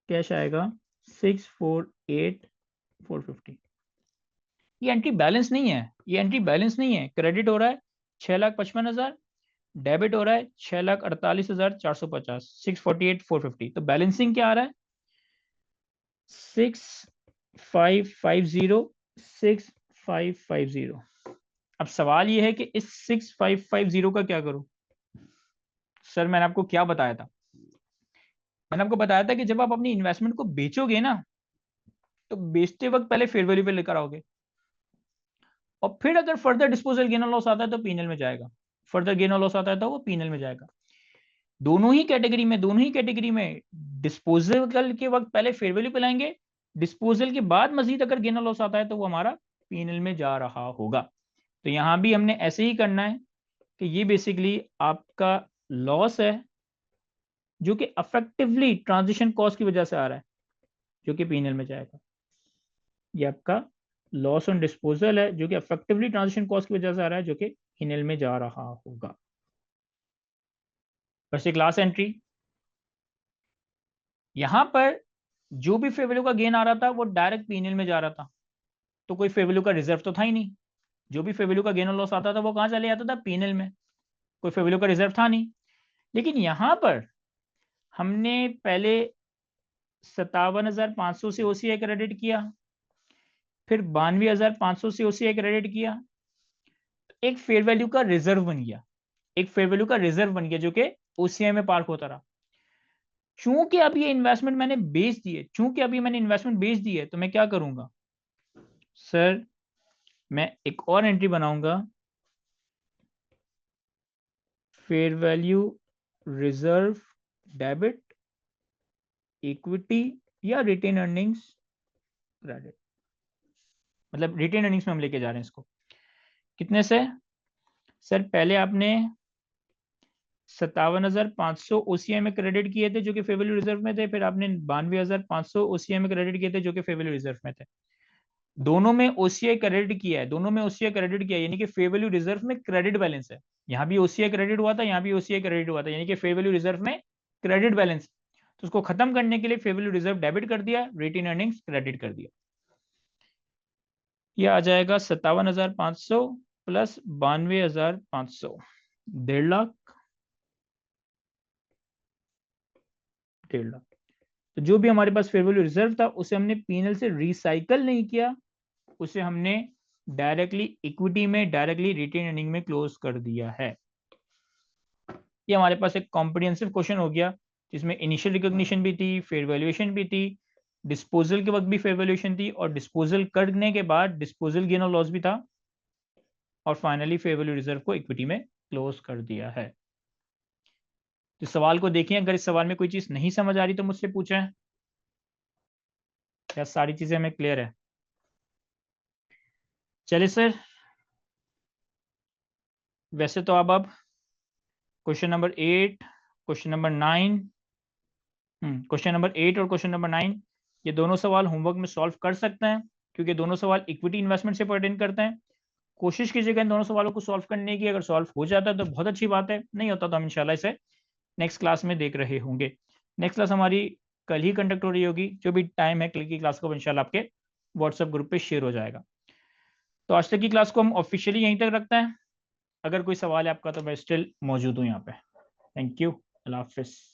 कैश आएगा 648,450। ये एंट्री बैलेंस नहीं है, ये एंट्री बैलेंस नहीं है। क्रेडिट हो रहा है 6,55,000, डेबिट हो रहा है 6,48,450, 648,450। तो बैलेंसिंग क्या आ रहा है? 6,550, 6,550। अब सवाल ये है कि इस 6,550 का क्या करूं? सर मैंने आपको क्या बताया था? मैंने आपको बताया था कि जब आप अपनी इन्वेस्टमेंट को बेचोगे ना, तो बेचते वक्त पहले फेयर वैल्यू पे लेकर आओगे, और फिर अगर फर्दर डिस्पोजल गेन और लॉस आता है तो पीएनएल में जाएगा। फर्दर गेन और लॉस आता है तो वो पीएनएल में जाएगा। दोनों ही कैटेगरी में डिस्पोजल के वक्त पहले फेयर वैल्यू पे लाएंगे, डिस्पोजल के बाद मजीद अगर गेन और लॉस आता है तो वो हमारा पीएनएल में जा रहा होगा। तो यहां भी हमने ऐसे ही करना है कि ये बेसिकली आपका लॉस है जो कि अफेक्टिवली ट्रांजिशन कॉस्ट की वजह से आ रहा है, जो कि पीएनएल में जाएगा। ये आपका लॉस ऑन डिस्पोजल है जो कि अफेक्टिवली ट्रांजिशन कॉस्ट की वजह से आ रहा है, जो कि पीएनएल में जा रहा होगा। वैसे क्लास एंट्री यहां पर जो भी फेयर वैल्यू का गेन आ रहा था वो डायरेक्ट पीएनएल में जा रहा था, तो कोई फेयर वैल्यू का रिजर्व तो था ही नहीं। जो भी फेयर वैल्यू का गेन और लॉस आता था वो कहां चले जाता था? पीएनएल में। कोई फेयर वैल्यू का रिजर्व था नहीं। लेकिन यहां पर हमने पहले 57,500 से ओसीआई क्रेडिट किया, फिर 92,500 से ओसीआई क्रेडिट किया। एक फेयर वैल्यू का रिजर्व बन गया, एक फेयर वैल्यू का रिजर्व बन गया जो कि ओसीआई में पार्क होता रहा। चूंकि अब ये इन्वेस्टमेंट मैंने बेच दी है, चूंकि अभी मैंने इन्वेस्टमेंट बेच दी है, तो मैं क्या करूंगा सर? मैं एक और एंट्री बनाऊंगा, fair value reserve debit equity या रिटेन अर्निंग्स क्रेडिट। मतलब रिटेन अर्निंग्स में हम लेके जा रहे हैं इसको। कितने से? सर पहले आपने 57,500 ओसीआई में क्रेडिट किए थे जो कि फेयर वैल्यू रिजर्व में थे, फिर आपने 92,500 ओसीआई में क्रेडिट किए थे जो कि फेयर वैल्यू रिजर्व में थे। दोनों में ओसीआई क्रेडिट किया है, दोनों में ओसीआई क्रेडिट किया है, यानी कि फेयर वैल्यू रिजर्व में क्रेडिट बैलेंस है। यहाँ भी ओसीआई क्रेडिट हुआ था, यहाँ भी ओसीआई क्रेडिट हुआ था, यानी कि फेयर वैल्यू रिजर्व में क्रेडिट बैलेंस। तो उसको खत्म करने के लिए फेयर वैल्यू रिजर्व डेबिट कर दिया, रिटेन अर्निंग्स क्रेडिट कर दिया। ये आ जाएगा 57,500 प्लस 92,500, 1.5 लाख, 1.5 लाख। तो जो भी हमारे पास फेयर वैल्यू रिजर्व था उसे हमने पीएनएल से रिसाइकल नहीं किया, उसे हमने डायरेक्टली इक्विटी में, डायरेक्टली रिटेन अर्निंग में क्लोज कर दिया है। ये हमारे पास एक कॉम्प्रिहेंसिव क्वेश्चन हो गया जिसमें इनिशियल रिकॉग्निशन भी थी, फेयर वैल्यूएशन भी थी, डिस्पोजल के वक्त भी फेयर वैल्यूएशन थी और डिस्पोजल करने के बाद डिस्पोजल गेन और लॉस भी था और फाइनली फेयर वैल्यू रिजर्व को इक्विटी में क्लोज कर दिया है। तो सवाल को देखें, अगर इस सवाल में कोई चीज नहीं समझ आ रही तो मुझसे पूछें। क्या सारी चीजें हमें क्लियर है? चलिए सर, वैसे तो अब question number 8, question number 9, question number 8 और क्वेश्चन नंबर 9 ये दोनों सवाल होमवर्क में सॉल्व कर सकते हैं क्योंकि दोनों सवाल इक्विटी इन्वेस्टमेंट से पर्टेन करते हैं। कोशिश कीजिएगा इन दोनों सवालों को सॉल्व करने की। अगर सॉल्व हो जाता है तो बहुत अच्छी बात है, नहीं होता तो हम इंशाल्लाह इसे नेक्स्ट क्लास में देख रहे होंगे। नेक्स्ट क्लास हमारी कल ही कंडक्ट हो रही होगी, जो भी टाइम है कल की क्लास का इंशाल्लाह आपके व्हाट्सएप ग्रुप पे शेयर हो जाएगा। तो आज तक की क्लास को हम ऑफिशियली यहीं तक रखते हैं। अगर कोई सवाल है आपका तो मैं स्टिल मौजूद हूँ यहाँ पे। थैंक यू, अल्लाह हाफिज़।